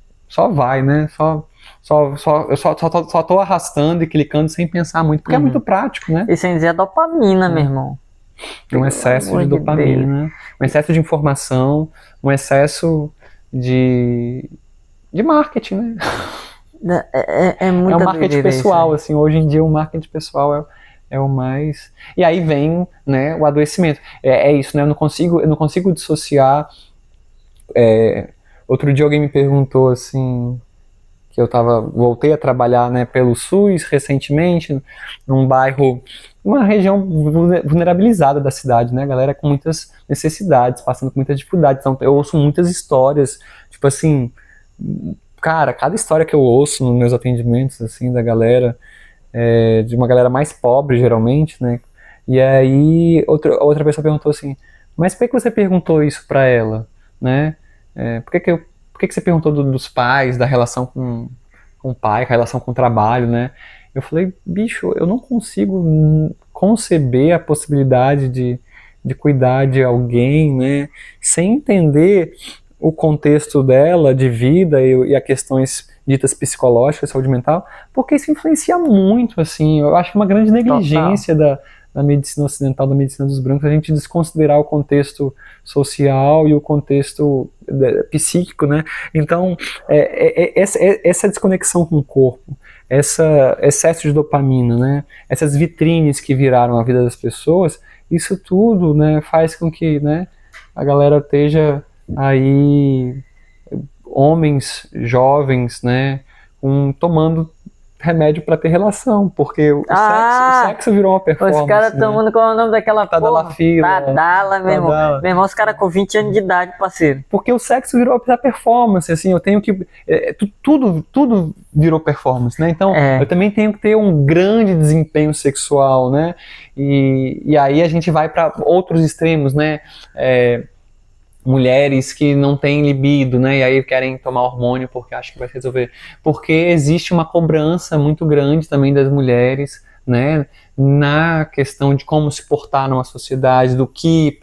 vai, né, eu só tô arrastando e clicando sem pensar muito, porque é muito prático, né. E sem dizer a dopamina, meu irmão. Um excesso de dopamina, um excesso de informação, um excesso de marketing, né? É muito é um marketing pessoal, isso, assim, hoje em dia o marketing pessoal é o mais... E aí vem, né, o adoecimento. É isso, né, eu não consigo dissociar... Outro dia alguém me perguntou, assim, que voltei a trabalhar, né, pelo SUS recentemente, num bairro, uma região vulnerabilizada da cidade, né, galera com muitas necessidades, passando com muitas dificuldades, então eu ouço muitas histórias, tipo assim, cara, cada história que eu ouço nos meus atendimentos, assim, da galera, de uma galera mais pobre, geralmente, né, e aí outra pessoa perguntou assim, mas por que você perguntou isso pra ela, né, por que você perguntou dos pais, da relação com o pai, com a relação com o trabalho, né? Eu falei, bicho, eu não consigo conceber a possibilidade de cuidar de alguém, né? Sem entender o contexto dela, de vida e as questões ditas psicológicas, saúde mental, porque isso influencia muito, assim. Eu acho uma grande negligência da medicina ocidental, da medicina dos brancos, a gente desconsiderar o contexto social e o contexto psíquico, né? Então, essa desconexão com o corpo, esse excesso de dopamina, né? Essas vitrines que viraram a vida das pessoas, isso tudo, né, faz com que, né, a galera esteja aí, homens jovens, né, tomando remédio pra ter relação, porque o sexo virou uma performance. Os caras tomando, qual é o nome daquela porra? Tadala, meu irmão. Meu irmão, os caras com 20 anos de idade, parceiro. Porque o sexo virou a performance, assim, eu tenho que... tudo virou performance, né? Então, eu também tenho que ter um grande desempenho sexual, né? E aí a gente vai para outros extremos, né? Mulheres que não têm libido, né, e aí querem tomar hormônio porque acham que vai resolver. Porque existe uma cobrança muito grande também das mulheres, né, na questão de como se portar numa sociedade, do que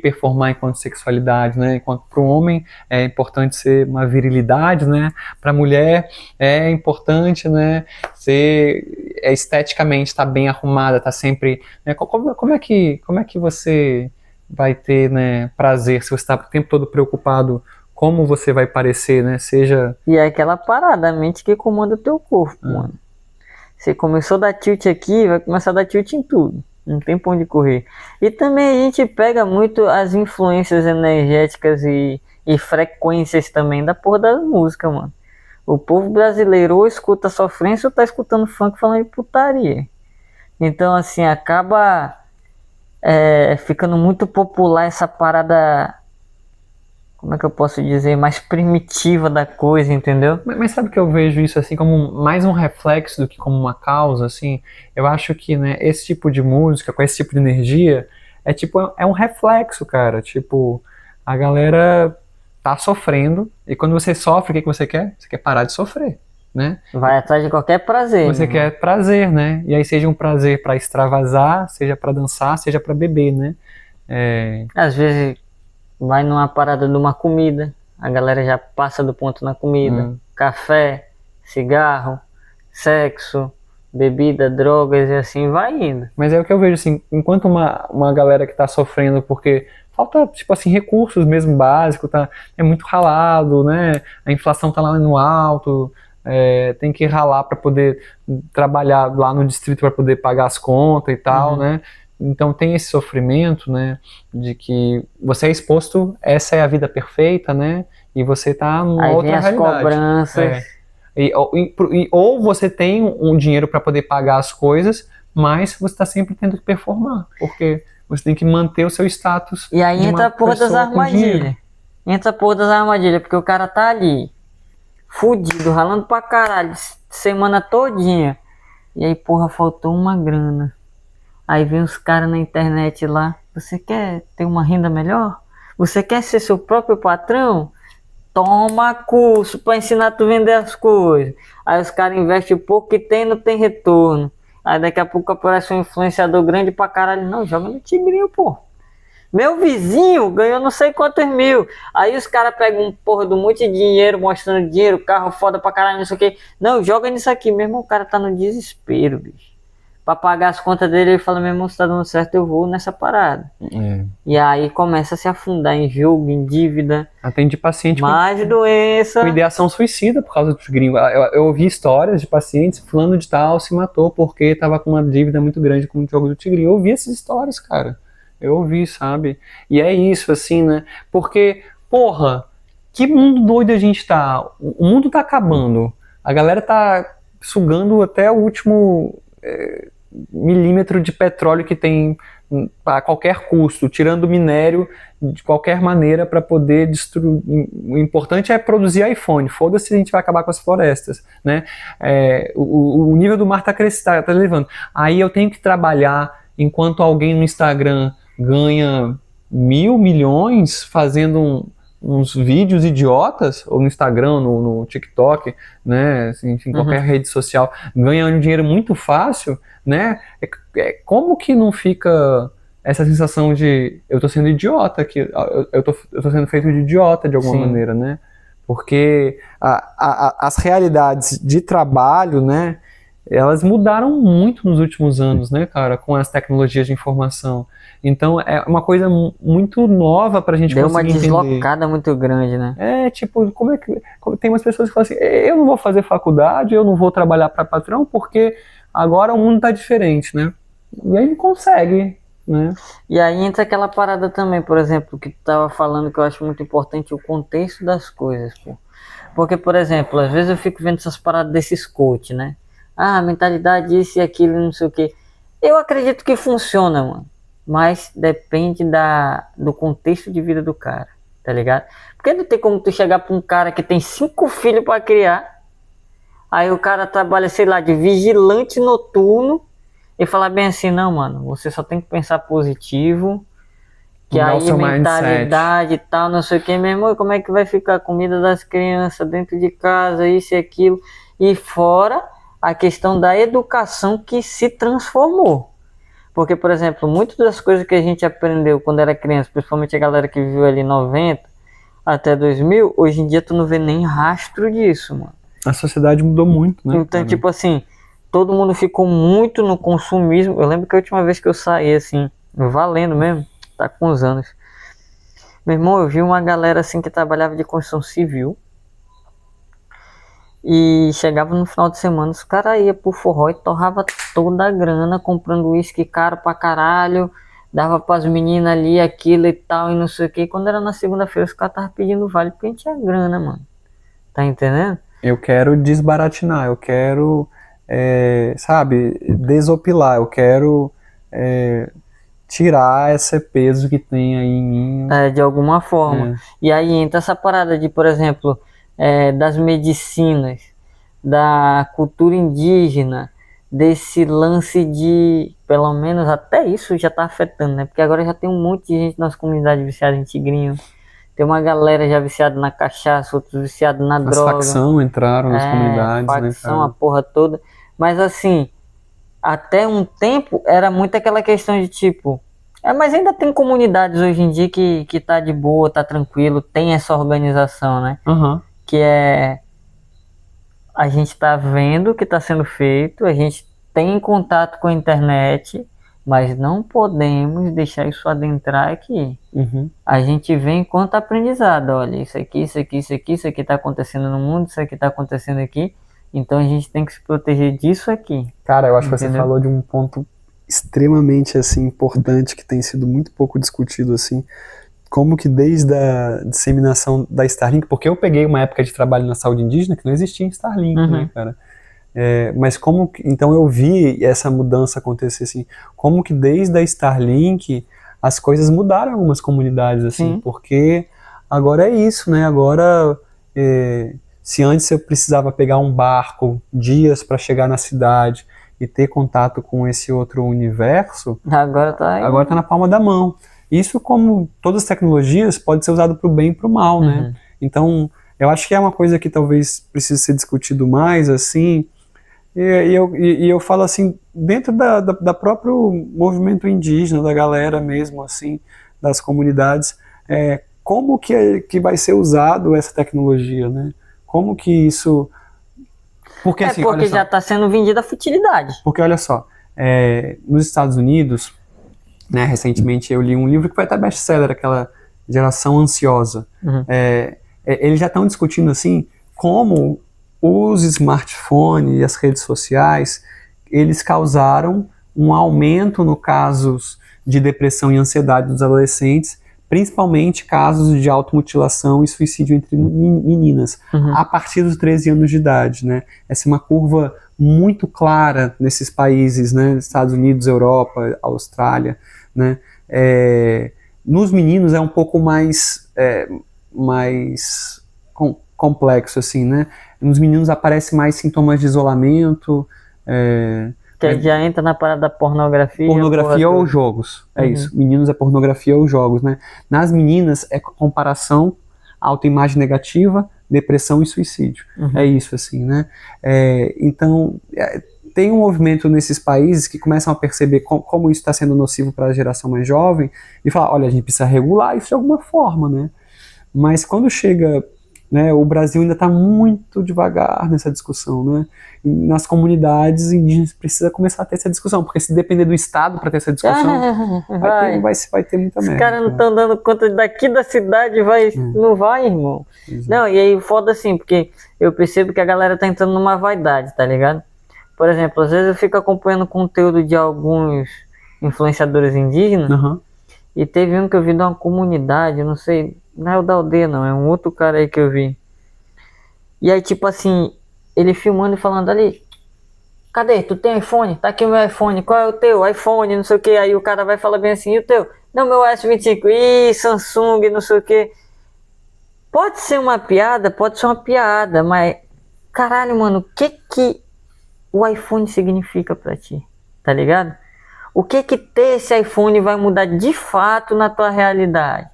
performar enquanto sexualidade, né, enquanto para o homem é importante ser uma virilidade, né, para a mulher é importante, né, ser esteticamente estar bem arrumada, estar sempre, né, como é que você vai ter, né, prazer se você está o tempo todo preocupado como você vai parecer, né? Seja... E é aquela parada, a mente que comanda o teu corpo, mano. Você começou a dar tilt aqui, vai começar a dar tilt em tudo. Não tem pra onde correr. E também a gente pega muito as influências energéticas e frequências também da porra da música, mano. O povo brasileiro ou escuta sofrência ou tá escutando funk falando de putaria. Então, assim, acaba ficando muito popular essa parada, como é que eu posso dizer, mais primitiva da coisa, entendeu? Mas sabe que eu vejo isso assim como mais um reflexo do que como uma causa, assim? Eu acho que, né, esse tipo de música, com esse tipo de energia, é um reflexo, cara. Tipo, a galera tá sofrendo, e quando você sofre, o que você quer? Você quer parar de sofrer, né? Vai atrás de qualquer prazer. Você quer prazer, né? E aí seja um prazer para extravasar, seja para dançar, seja para beber, né? Às vezes vai numa parada de uma comida, a galera já passa do ponto na comida. Café, cigarro, sexo, bebida, drogas e assim vai indo. Mas é o que eu vejo, assim, enquanto uma galera que tá sofrendo porque falta, tipo assim, recursos mesmo básicos, é muito ralado, né? A inflação tá lá no alto, tem que ralar para poder trabalhar lá no distrito para poder pagar as contas e tal, né? Então tem esse sofrimento, né? De que você é exposto, essa é a vida perfeita, né? E você tá numa outra realidade. Aí vem as cobranças. Ou você tem um dinheiro para poder pagar as coisas, mas você está sempre tendo que performar, porque você tem que manter o seu status. E aí entra a porra das armadilhas. Entra a porra das armadilhas, porque o cara tá ali, fudido, ralando pra caralho, semana todinha. E aí, porra, faltou uma grana. Aí vem os caras na internet lá, você quer ter uma renda melhor? Você quer ser seu próprio patrão? Toma curso pra ensinar tu a vender as coisas. Aí os caras investem o pouco que tem, não tem retorno. Aí daqui a pouco aparece um influenciador grande pra caralho. Não, joga no Tigrinho, pô. Meu vizinho ganhou não sei quantos mil. Aí os caras pegam um porra do monte de dinheiro, mostrando dinheiro, carro foda pra caralho, não sei o que. Não, joga nisso aqui. Meu irmão, o cara tá no desespero, bicho. Pra pagar as contas dele, ele fala, meu irmão, se tá dando certo, eu vou nessa parada. E aí começa a se afundar em jogo, em dívida. Atende paciente mais doença. Com ideação suicida por causa do Tigrinho. Eu ouvi histórias de pacientes, fulano de tal se matou porque tava com uma dívida muito grande com o jogo do Tigrinho. Eu ouvi essas histórias, cara. Eu ouvi, sabe? E é isso, assim, né? Porque, porra, que mundo doido a gente tá. O mundo tá acabando. A galera tá sugando até o último milímetro de petróleo que tem a qualquer custo, tirando o minério de qualquer maneira para poder destruir. O importante é produzir iPhone. Foda-se se a gente vai acabar com as florestas, né? O nível do mar tá crescendo, tá levando. Aí eu tenho que trabalhar enquanto alguém no Instagram ganha 1.000 milhões fazendo uns vídeos idiotas, ou no Instagram, no TikTok, né, enfim, qualquer rede social, ganha um dinheiro muito fácil, né, como que não fica essa sensação de eu tô sendo idiota aqui, eu tô sendo feito de idiota de alguma maneira, né, porque as realidades de trabalho, né, elas mudaram muito nos últimos anos, né, cara, com as tecnologias de informação. Então é uma coisa muito nova pra gente conseguir entender. Deu uma deslocada muito grande, né? Tipo, como é que... Tem umas pessoas que falam assim, eu não vou fazer faculdade, eu não vou trabalhar para patrão, porque agora o mundo tá diferente, né? E aí não consegue, né? E aí entra aquela parada também, por exemplo, que tu tava falando, que eu acho muito importante, o contexto das coisas, pô. Porque, por exemplo, às vezes eu fico vendo essas paradas desses coach, né? Mentalidade, isso e aquilo, não sei o que. Eu acredito que funciona, mano. Mas depende do contexto de vida do cara, tá ligado? Porque não tem como tu chegar pra um cara que tem 5 filhos pra criar, aí o cara trabalha, sei lá, de vigilante noturno, e falar bem assim, não, mano, você só tem que pensar positivo, que aí mentalidade e tal, não sei o que, meu irmão, como é que vai ficar a comida das crianças dentro de casa, isso e aquilo, e fora a questão da educação que se transformou. Porque, por exemplo, muitas das coisas que a gente aprendeu quando era criança, principalmente a galera que viveu ali 90 até 2000, hoje em dia tu não vê nem rastro disso, mano. A sociedade mudou muito, né? Então, tipo assim, todo mundo ficou muito no consumismo. Eu lembro que a última vez que eu saí, assim, valendo mesmo, tá com uns anos, Meu irmão, eu vi uma galera assim que trabalhava de construção civil e chegava no final de semana, os caras iam pro forró e torrava toda a grana comprando uísque caro pra caralho, dava pras meninas ali aquilo e tal e não sei o que. Quando era na segunda-feira, os caras estavam pedindo vale porque a gente tinha grana, mano. Tá entendendo? Eu quero desbaratinar, eu quero, sabe, desopilar, eu quero tirar esse peso que tem aí em mim. De alguma forma. E aí entra essa parada de, por exemplo, das medicinas, da cultura indígena, desse lance de, pelo menos até isso já tá afetando, né? Porque agora já tem um monte de gente nas comunidades viciada em tigrinho. Tem uma galera já viciada na cachaça, outros viciados na droga. As facção entraram nas comunidades, facção, né, a porra toda. Mas assim, até um tempo era muito aquela questão de tipo... mas ainda tem comunidades hoje em dia que tá de boa, tá tranquilo, tem essa organização, né? Uhum. Que a gente tá vendo o que tá sendo feito, a gente tem contato com a internet, mas não podemos deixar isso adentrar aqui. Uhum. A gente vê enquanto aprendizado, olha, isso aqui tá acontecendo no mundo, isso aqui tá acontecendo aqui, então a gente tem que se proteger disso aqui. Cara, eu acho que você falou de um ponto extremamente assim importante que tem sido muito pouco discutido assim, como que desde a disseminação da Starlink, porque eu peguei uma época de trabalho na saúde indígena que não existia Starlink, né, cara? Mas como que, então eu vi essa mudança acontecer assim, como que desde a Starlink as coisas mudaram em algumas comunidades assim. Sim. Porque agora é isso, né? Agora se antes eu precisava pegar um barco dias para chegar na cidade e ter contato com esse outro universo, agora tá na palma da mão. Isso, como todas as tecnologias, pode ser usado para o bem e para o mal, né? Então, eu acho que é uma coisa que talvez precise ser discutido mais, assim, e eu falo assim, dentro da próprio movimento indígena, da galera mesmo, assim, das comunidades, como que vai ser usado essa tecnologia, né? Como que isso... Porque, assim, porque já está sendo vendida a futilidade. Porque, olha só, nos Estados Unidos, né, recentemente eu li um livro que foi até best-seller, aquela Geração Ansiosa. Eles já estão discutindo, assim, como os smartphones e as redes sociais, eles causaram um aumento no casos de depressão e ansiedade dos adolescentes, principalmente casos de automutilação e suicídio entre meninas, a partir dos 13 anos de idade, né? Essa é uma curva muito clara nesses países, né? Estados Unidos, Europa, Austrália, né? Nos meninos é um pouco mais complexo, assim, né? Nos meninos aparecem mais sintomas de isolamento, que já entra na parada da pornografia. Pornografia ou jogos, isso. Meninos é pornografia ou jogos, né? Nas meninas é comparação, autoimagem negativa, depressão e suicídio. É isso, assim, né? Então, tem um movimento nesses países que começam a perceber como isso está sendo nocivo para a geração mais jovem e falar, olha, a gente precisa regular isso de alguma forma, né? Mas quando chega... né, o Brasil ainda está muito devagar nessa discussão, né? E nas comunidades indígenas precisa começar a ter essa discussão, porque se depender do Estado para ter essa discussão, vai ter muita merda. Os caras não estão dando conta daqui da cidade, não vai, irmão. Não, e aí foda assim, porque eu percebo que a galera tá entrando numa vaidade, tá ligado? Por exemplo, às vezes eu fico acompanhando conteúdo de alguns influenciadores indígenas, e teve um que eu vi de uma comunidade, não sei... Não é o da aldeia, não. É um outro cara aí que eu vi. E aí, tipo assim, ele filmando e falando ali, cadê? Tu tem iPhone? Tá aqui o meu iPhone. Qual é o teu? iPhone, não sei o que. Aí o cara vai falar bem assim, e o teu? Não, meu S25. Ih, Samsung, não sei o que. Pode ser uma piada, mas... Caralho, mano, o que o iPhone significa pra ti? Tá ligado? O que ter esse iPhone vai mudar de fato na tua realidade?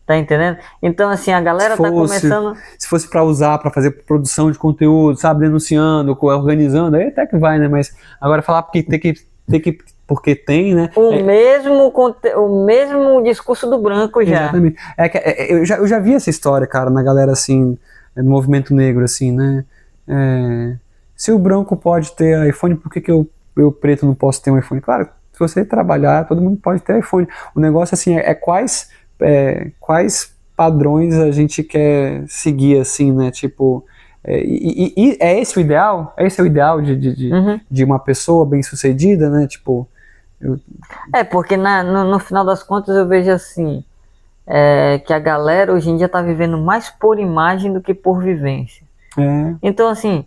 Tá entendendo? Então, assim, a galera tá começando... Se fosse pra usar, pra fazer produção de conteúdo, sabe, denunciando, organizando, aí até que vai, né? Mas agora falar porque tem, né? O mesmo discurso do branco já. Exatamente. Eu já vi essa história, cara, na galera, assim, no movimento negro, assim, né? Se o branco pode ter iPhone, por que eu preto não posso ter um iPhone? Claro, se você trabalhar, todo mundo pode ter iPhone. O negócio, assim, quais quais padrões a gente quer seguir, assim, né? Tipo, e é esse o ideal? Esse é o ideal de uma pessoa bem-sucedida, né? Tipo... Porque no final das contas eu vejo assim, que a galera hoje em dia tá vivendo mais por imagem do que por vivência. Então assim,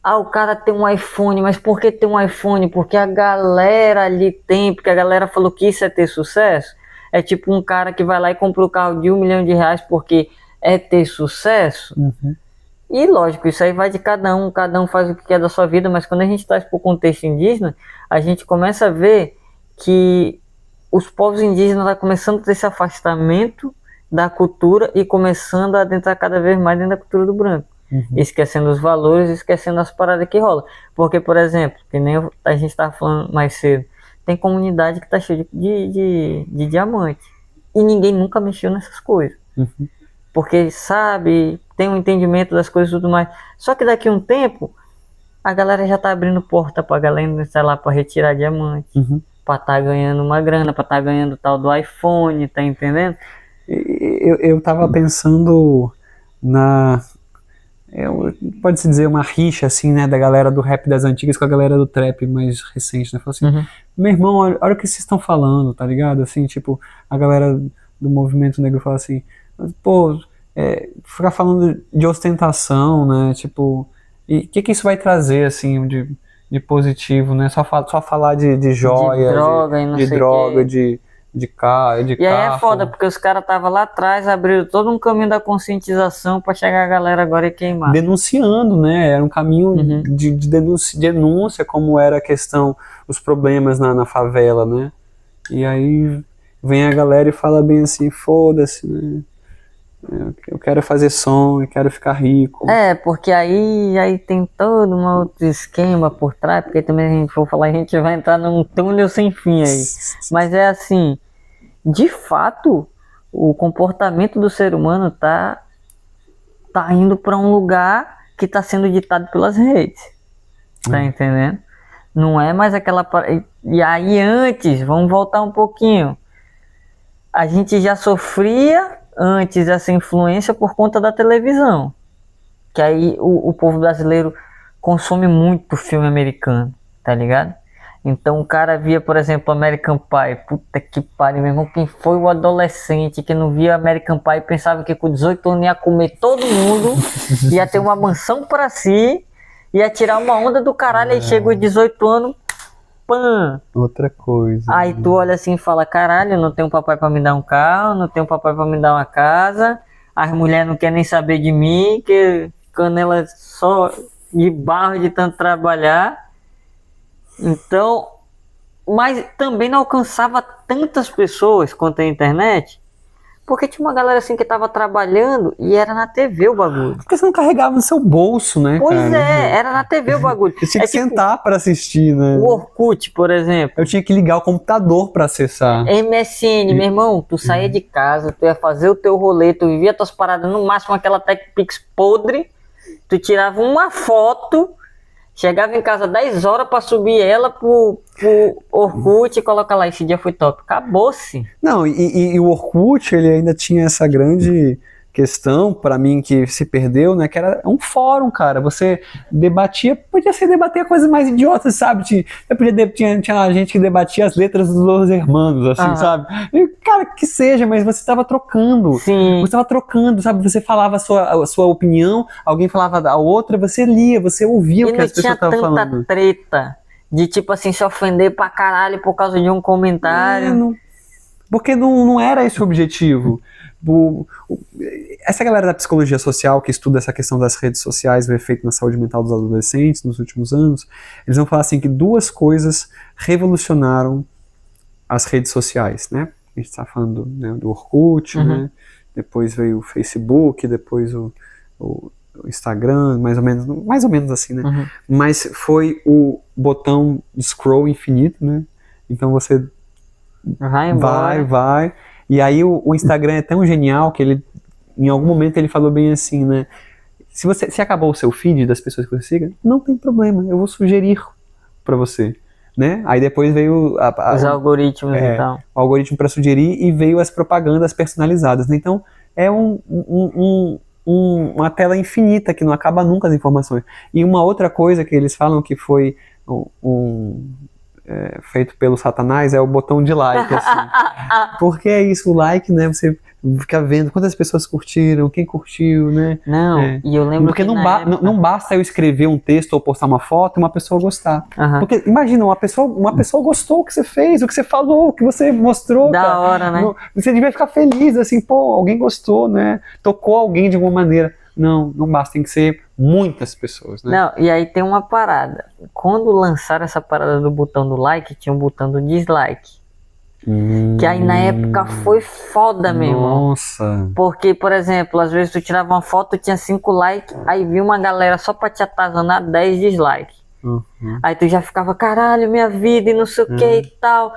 o cara tem um iPhone, mas por que tem um iPhone? Porque a galera ali tem, porque a galera falou que isso é ter sucesso. É tipo um cara que vai lá e compra um carro de R$1 milhão porque é ter sucesso. E lógico, isso aí vai de cada um faz o que quer da sua vida, mas quando a gente traz para o contexto indígena, a gente começa a ver que os povos indígenas estão começando a ter esse afastamento da cultura e começando a adentrar cada vez mais dentro da cultura do branco. Esquecendo os valores, esquecendo as paradas que rolam. Porque, por exemplo, que nem a gente estava falando mais cedo, tem comunidade que está cheia de diamante. E ninguém nunca mexeu nessas coisas. Porque sabe, tem um entendimento das coisas e tudo mais. Só que daqui a um tempo, a galera já tá abrindo porta pra galera, sei lá, pra retirar diamante. Pra tá ganhando uma grana, pra tá ganhando tal do iPhone, tá entendendo? Eu tava pensando pode-se dizer uma rixa, assim, né, da galera do rap das antigas com a galera do trap mais recente, né? Falou assim, meu irmão, olha o que vocês estão falando, tá ligado? Assim, tipo, a galera do movimento negro fala assim, pô, ficar falando de ostentação, né, tipo, e o que isso vai trazer, assim, de positivo, né, só falar de joia, de droga, de carro. E aí é foda, porque os caras estavam lá atrás, abriram todo um caminho da conscientização pra chegar a galera agora e queimar. Denunciando, né, era um caminho de denúncia, como era a questão, os problemas na favela, né, e aí vem a galera e fala bem assim, foda-se, né, eu quero fazer som, eu quero ficar rico. Porque aí tem todo um outro esquema por trás, porque também a gente for falar, a gente vai entrar num túnel sem fim aí. Mas é assim, de fato, o comportamento do ser humano tá indo para um lugar que tá sendo ditado pelas redes. Tá entendendo? Não é mais aquela... E aí antes, vamos voltar um pouquinho. A gente já sofria antes essa influência por conta da televisão, que aí o povo brasileiro consome muito filme americano, tá ligado? Então o cara via, por exemplo, American Pie, puta que pariu, meu irmão, quem foi o adolescente que não via American Pie e pensava que com 18 anos ia comer todo mundo, ia ter uma mansão pra si, ia tirar uma onda do caralho, aí chega os 18 anos, pã! Outra coisa. Aí tu olha assim e fala, caralho, não tenho papai pra me dar um carro, não tenho papai pra me dar uma casa, as mulheres não querem nem saber de mim, que canela só de barro de tanto trabalhar. Então, mas também não alcançava tantas pessoas quanto a internet, porque tinha uma galera assim que tava trabalhando e era na TV o bagulho. Porque você não carregava no seu bolso, né, Pois cara? era na TV o bagulho. Você tinha que sentar pra assistir, né? O Orkut, por exemplo. Eu tinha que ligar o computador pra acessar. MSN, meu irmão, tu saía de casa, tu ia fazer o teu rolê, tu vivia tuas paradas, no máximo aquela TechPix podre, tu tirava uma foto, chegava em casa 10 horas pra subir ela pro Orkut e colocar lá, esse dia foi top. Acabou-se. Não, e o Orkut, ele ainda tinha essa grande questão, pra mim, que se perdeu, né, que era um fórum, cara, você debatia, podia ser debater coisas mais idiotas, sabe, tinha lá gente que debatia as letras dos Los Hermanos, assim, sabe, e, cara, que seja, mas você estava trocando, Sim. você estava trocando, sabe, você falava a sua opinião, alguém falava a outra, você lia, você ouvia o que as pessoas estavam falando. E não tinha tanta treta, de tipo assim, se ofender pra caralho por causa de um comentário. Porque não era esse o objetivo. Essa galera da psicologia social que estuda essa questão das redes sociais, o efeito na saúde mental dos adolescentes nos últimos anos, eles vão falar assim que duas coisas revolucionaram as redes sociais, né? A gente está falando, né, do Orkut, né? Depois veio o Facebook, depois o Instagram, mais ou menos assim, né? Mas foi o botão de scroll infinito, né? Então você vai. E aí o Instagram é tão genial que ele, em algum momento ele falou bem assim, né? Se acabou o seu feed das pessoas que você siga, não tem problema, eu vou sugerir para você. né? Aí depois veio Os algoritmos e tal. o algoritmo para sugerir e veio as propagandas personalizadas, né? Então é uma tela infinita que não acaba nunca as informações. E uma outra coisa que eles falam que foi feito pelo Satanás é o botão de like, assim. Porque é isso, o like, né? Você fica vendo quantas pessoas curtiram, quem curtiu, né? Não, e eu lembro porque que não basta eu escrever um texto ou postar uma foto e uma pessoa gostar. Aham. Porque imagina, uma pessoa gostou o que você fez, o que você falou, o que você mostrou. Da cara. hora, né? Você devia ficar feliz, assim, pô, alguém gostou, né? Tocou alguém de alguma maneira. Não basta, tem que ser muitas pessoas, né? Não, e aí tem uma parada. Quando lançaram essa parada do botão do like, tinha um botão do dislike. Que aí na época foi foda mesmo. Nossa. Porque, por exemplo, às vezes tu tirava uma foto, tinha 5 likes, aí viu uma galera só pra te atazanar 10 dislikes. Aí tu já ficava, caralho, minha vida e não sei o que e tal.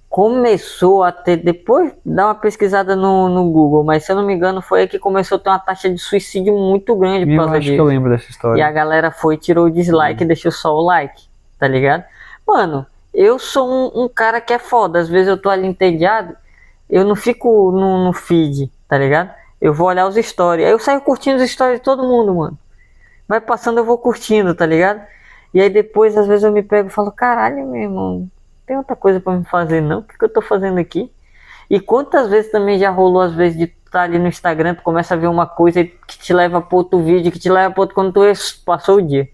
Começou a ter, depois dá uma pesquisada no Google, mas se eu não me engano foi aí que começou a ter uma taxa de suicídio muito grande por Eu causa acho disso. que eu lembro dessa história. E a galera foi, tirou o dislike e deixou só o like, tá ligado? Mano, eu sou um cara que é foda, às vezes eu tô ali entediado, eu não fico no feed, tá ligado? Eu vou olhar os stories, aí eu saio curtindo os stories de todo mundo, mano. Vai passando, eu vou curtindo, tá ligado? E aí depois, às vezes eu me pego e falo, caralho, meu irmão, tem outra coisa pra me fazer não? O que eu tô fazendo aqui? E quantas vezes também já rolou, às vezes, de estar ali no Instagram, tu começa a ver uma coisa que te leva pra outro vídeo, que te leva pra outro quando tu passou o dia.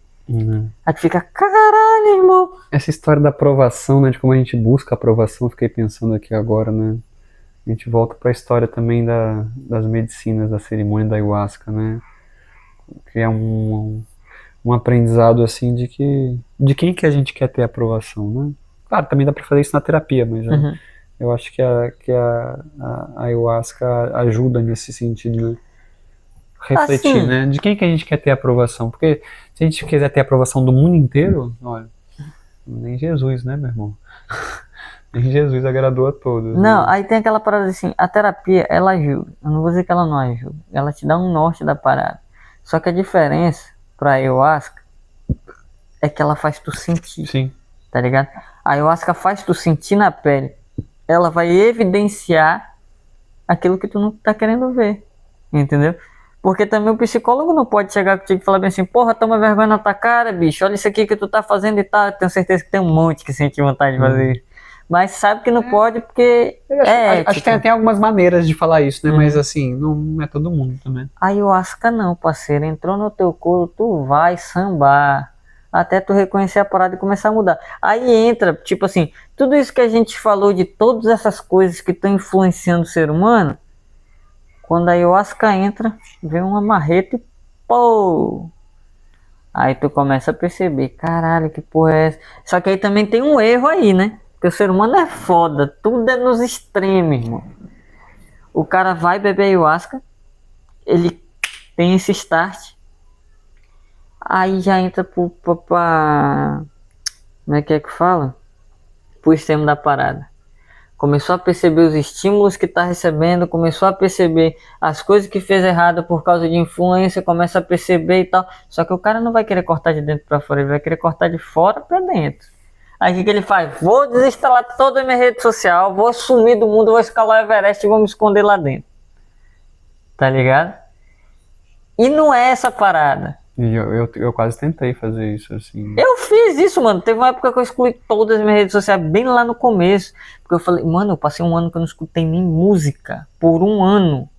Aí tu fica, caralho, irmão. Essa história da aprovação, né, de como a gente busca a aprovação, eu fiquei pensando aqui agora, né? A gente volta para a história também das medicinas, da cerimônia da ayahuasca, né? Que é um aprendizado, assim, de quem que a gente quer ter aprovação, né? Claro, também dá para fazer isso na terapia, mas eu acho que a ayahuasca ajuda nesse sentido, né? Refletir, Assim, né? De quem que a gente quer ter aprovação? Porque se a gente quiser ter aprovação do mundo inteiro, olha, nem Jesus, né, meu irmão? Nem Jesus agradou a todos. não, né? aí tem aquela parada assim, a terapia, ela ajuda. Eu não vou dizer que ela não ajuda. Ela te dá um norte da parada. Só que a diferença pra ayahuasca é que ela faz tu sentir, Sim. tá ligado? A ayahuasca faz tu sentir na pele. Ela vai evidenciar aquilo que tu não tá querendo ver, entendeu? Porque também o psicólogo não pode chegar contigo e falar bem assim, porra, toma vergonha na tua cara, bicho, olha isso aqui que tu tá fazendo e tal. Eu tenho certeza que tem um monte que sente vontade de fazer isso. Mas sabe que não pode porque Acho que tem algumas maneiras de falar isso, né? Mas assim, não é todo mundo também. A ayahuasca não, parceiro. Entrou no teu corpo, tu vai sambar. Até tu reconhecer a parada e começar a mudar. Aí entra, tipo assim, tudo isso que a gente falou de todas essas coisas que estão influenciando o ser humano, quando a ayahuasca entra, vem uma marreta e pô! Aí tu começa a perceber, caralho, que porra é essa? Só que aí também tem um erro aí, né? Porque o ser humano é foda, tudo é nos extremos, irmão. O cara vai beber ayahuasca, ele tem esse start, aí já entra pra como é que fala? Pro extremo da parada. Começou a perceber os estímulos que tá recebendo, começou a perceber as coisas que fez errado por causa de influência, começa a perceber e tal. Só que o cara não vai querer cortar de dentro pra fora, ele vai querer cortar de fora pra dentro. Aí o que ele faz? Vou desinstalar toda a minha rede social, vou sumir do mundo, vou escalar o Everest e vou me esconder lá dentro. Tá ligado? E não é essa parada. E eu quase tentei fazer isso, assim. Eu fiz isso, mano. Teve uma época que eu excluí todas as minhas redes sociais, bem lá no começo. Porque eu falei, mano, eu passei um ano que eu não escutei nem música. Por um ano.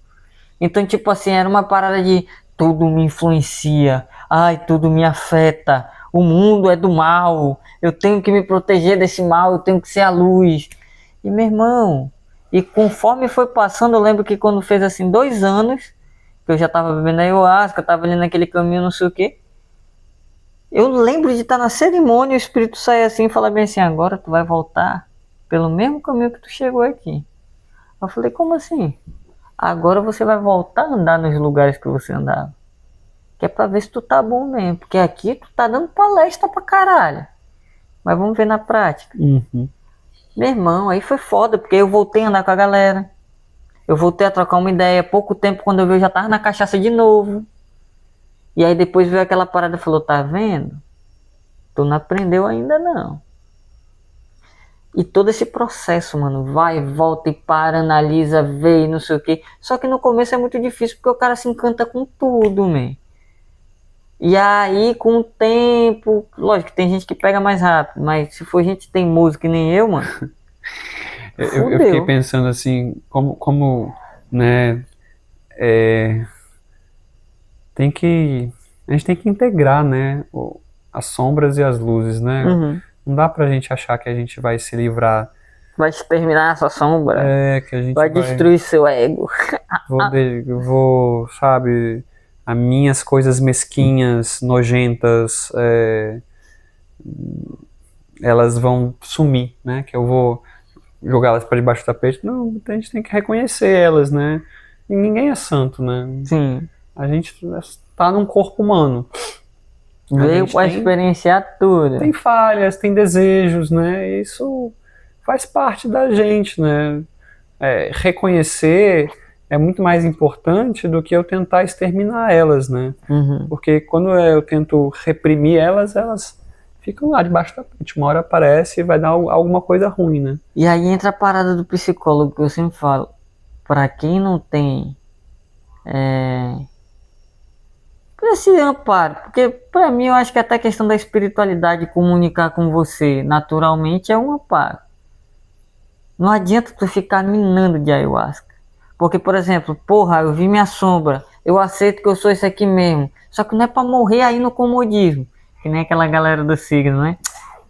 Então, tipo assim, era uma parada de tudo me influencia. Ai, tudo me afeta. O mundo é do mal. Eu tenho que me proteger desse mal. Eu tenho que ser a luz. E, meu irmão, e conforme foi passando, eu lembro que quando fez assim 2 anos, que eu já tava bebendo ayahuasca, tava ali naquele caminho, não sei o que. Eu lembro de estar na cerimônia, o espírito sair assim e falar bem assim, agora tu vai voltar pelo mesmo caminho que tu chegou aqui. Eu falei, como assim? Agora você vai voltar a andar nos lugares que você andava. Que é pra ver se tu tá bom mesmo. Porque aqui tu tá dando palestra pra caralho. Mas vamos ver na prática. Meu irmão, aí foi foda, porque eu voltei a andar com a galera. Eu voltei a trocar uma ideia. Pouco tempo, quando eu vi, eu já tava na cachaça de novo. E aí depois veio aquela parada e falou, tá vendo? Tu não aprendeu ainda não. E todo esse processo, mano, vai, volta e para, analisa, vê e não sei o que. Só que no começo é muito difícil porque o cara se encanta com tudo, man. E aí, com o tempo, lógico, tem gente que pega mais rápido, mas se for gente que tem música que nem eu, mano, Eu fiquei fudeu. pensando assim, como né, tem que, a gente tem que integrar, né, as sombras e as luzes, né? Uhum. Não dá pra gente achar que a gente vai se livrar, Vai exterminar a sua sombra, que a gente vai vai, destruir seu ego. sabe, as minhas coisas mesquinhas, nojentas, elas vão sumir, né? Que eu vou jogá-las para debaixo do tapete. Não, a gente tem que reconhecer elas, né? E ninguém é santo, né? Sim, A gente está num corpo humano. A veio gente pra experienciar tudo. tem falhas, tem desejos, né? E isso faz parte da gente, né? Reconhecer é muito mais importante do que eu tentar exterminar elas, né? Uhum. Porque quando eu tento reprimir elas, elas ficam lá debaixo do tapete. Uma hora aparece e vai dar alguma coisa ruim, né? E aí entra a parada do psicólogo que eu sempre falo. Pra quem não tem esse amparo, porque pra mim eu acho que até a questão da espiritualidade comunicar com você naturalmente é um amparo. Não adianta tu ficar minando de ayahuasca. Porque, por exemplo, porra, eu vi minha sombra, eu aceito que eu sou isso aqui mesmo. Só que não é pra morrer aí no comodismo. Que nem aquela galera do signo, né?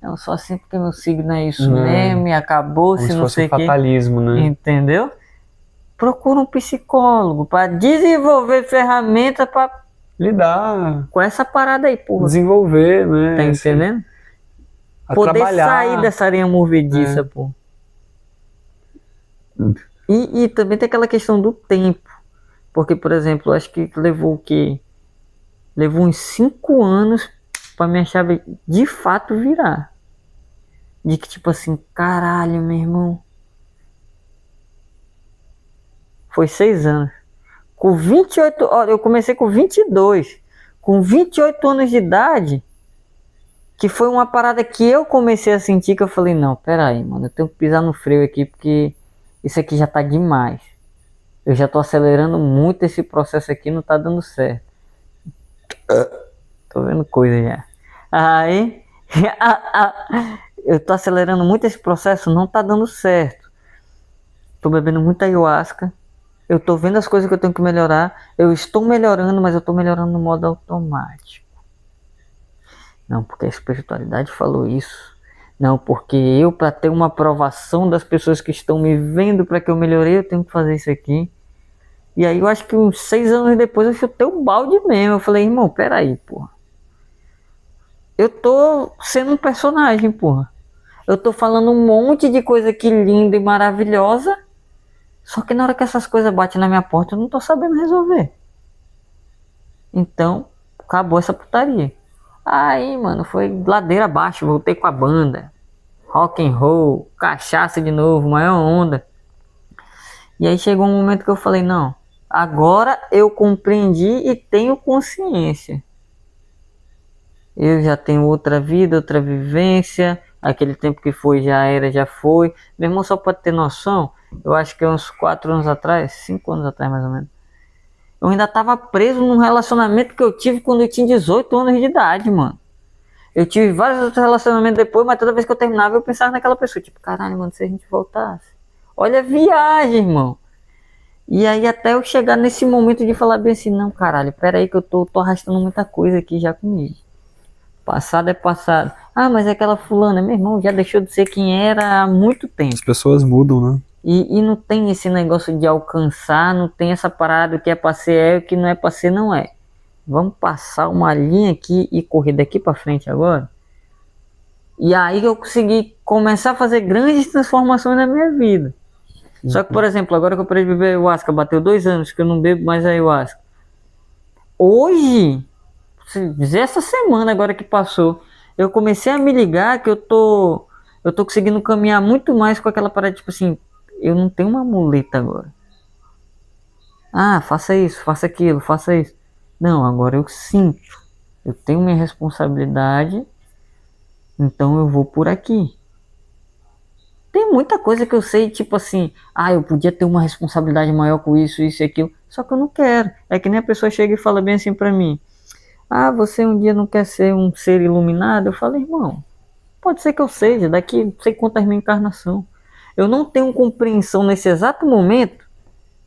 Eu só sinto que meu signo é isso mesmo e acabou, Como se se não fosse sei um o que. fatalismo, né? Entendeu? Procura um psicólogo para desenvolver ferramenta para Lidar, com essa parada aí, porra. desenvolver, né? Tá entendendo? A Poder trabalhar, sair dessa areia movediça, pô. E também tem aquela questão do tempo. Porque, por exemplo, acho que levou o quê? Levou uns 5 anos pra minha chave de fato virar. De que tipo assim, caralho, meu irmão. Foi 6 anos. Com 28, olha, eu comecei com 22. Com 28 anos de idade, que foi uma parada que eu comecei a sentir que eu falei, não, pera aí, mano, eu tenho que pisar no freio aqui porque isso aqui já tá demais. Eu já tô acelerando muito esse processo aqui, não tá dando certo. Tô vendo coisa já. Aí, eu tô acelerando muito esse processo, não tá dando certo. Tô bebendo muita ayahuasca. Eu tô vendo as coisas que eu tenho que melhorar. Eu estou melhorando, mas eu tô melhorando no modo automático. Não, porque a espiritualidade falou isso. Não, porque eu, para ter uma aprovação das pessoas que estão me vendo para que eu melhorei, eu tenho que fazer isso aqui. E aí eu acho que uns 6 anos depois eu chutei o balde mesmo. Eu falei, irmão, peraí, porra. Eu tô sendo um personagem, porra. Eu tô falando um monte de coisa aqui linda e maravilhosa. Só que na hora que essas coisas batem na minha porta, eu não tô sabendo resolver. Então, acabou essa putaria. Aí, mano, foi ladeira abaixo, voltei com a banda. Rock and roll, cachaça de novo, maior onda. E aí chegou um momento que eu falei, não, agora eu compreendi e tenho consciência. Eu já tenho outra vida, outra vivência. Aquele tempo que foi, já era, já foi. Meu irmão, só pode ter noção, eu acho que uns 4 anos atrás, 5 anos atrás mais ou menos, eu ainda tava preso num relacionamento que eu tive quando eu tinha 18 anos de idade, mano. Eu tive vários outros relacionamentos depois, mas toda vez que eu terminava eu pensava naquela pessoa, tipo, caralho, mano, se a gente voltasse. Olha a viagem, irmão. E aí até eu chegar nesse momento de falar bem assim, não, caralho, pera aí que eu tô arrastando muita coisa aqui já comigo. Passado é passado. Ah, mas aquela fulana, meu irmão, já deixou de ser quem era há muito tempo. As pessoas mudam, né? E não tem esse negócio de alcançar, não tem essa parada, o que é pra ser é, o que não é pra ser não é. Vamos passar uma linha aqui e correr daqui pra frente agora. E aí eu consegui começar a fazer grandes transformações na minha vida. Só que, por exemplo, agora que eu parei de beber ayahuasca, bateu 2 anos que eu não bebo mais ayahuasca. Hoje, se dizer essa semana agora que passou, eu comecei a me ligar que eu tô conseguindo caminhar muito mais com aquela parada, tipo assim, eu não tenho uma muleta agora. Ah, faça isso, faça aquilo, faça isso. Não, agora eu sinto. Eu tenho minha responsabilidade, então eu vou por aqui. Tem muita coisa que eu sei, tipo assim, eu podia ter uma responsabilidade maior com isso, isso e aquilo, só que eu não quero. É que nem a pessoa chega e fala bem assim pra mim, você um dia não quer ser um ser iluminado? Eu falo, irmão, pode ser que eu seja, daqui não sei quantas mil encarnação. Eu não tenho compreensão nesse exato momento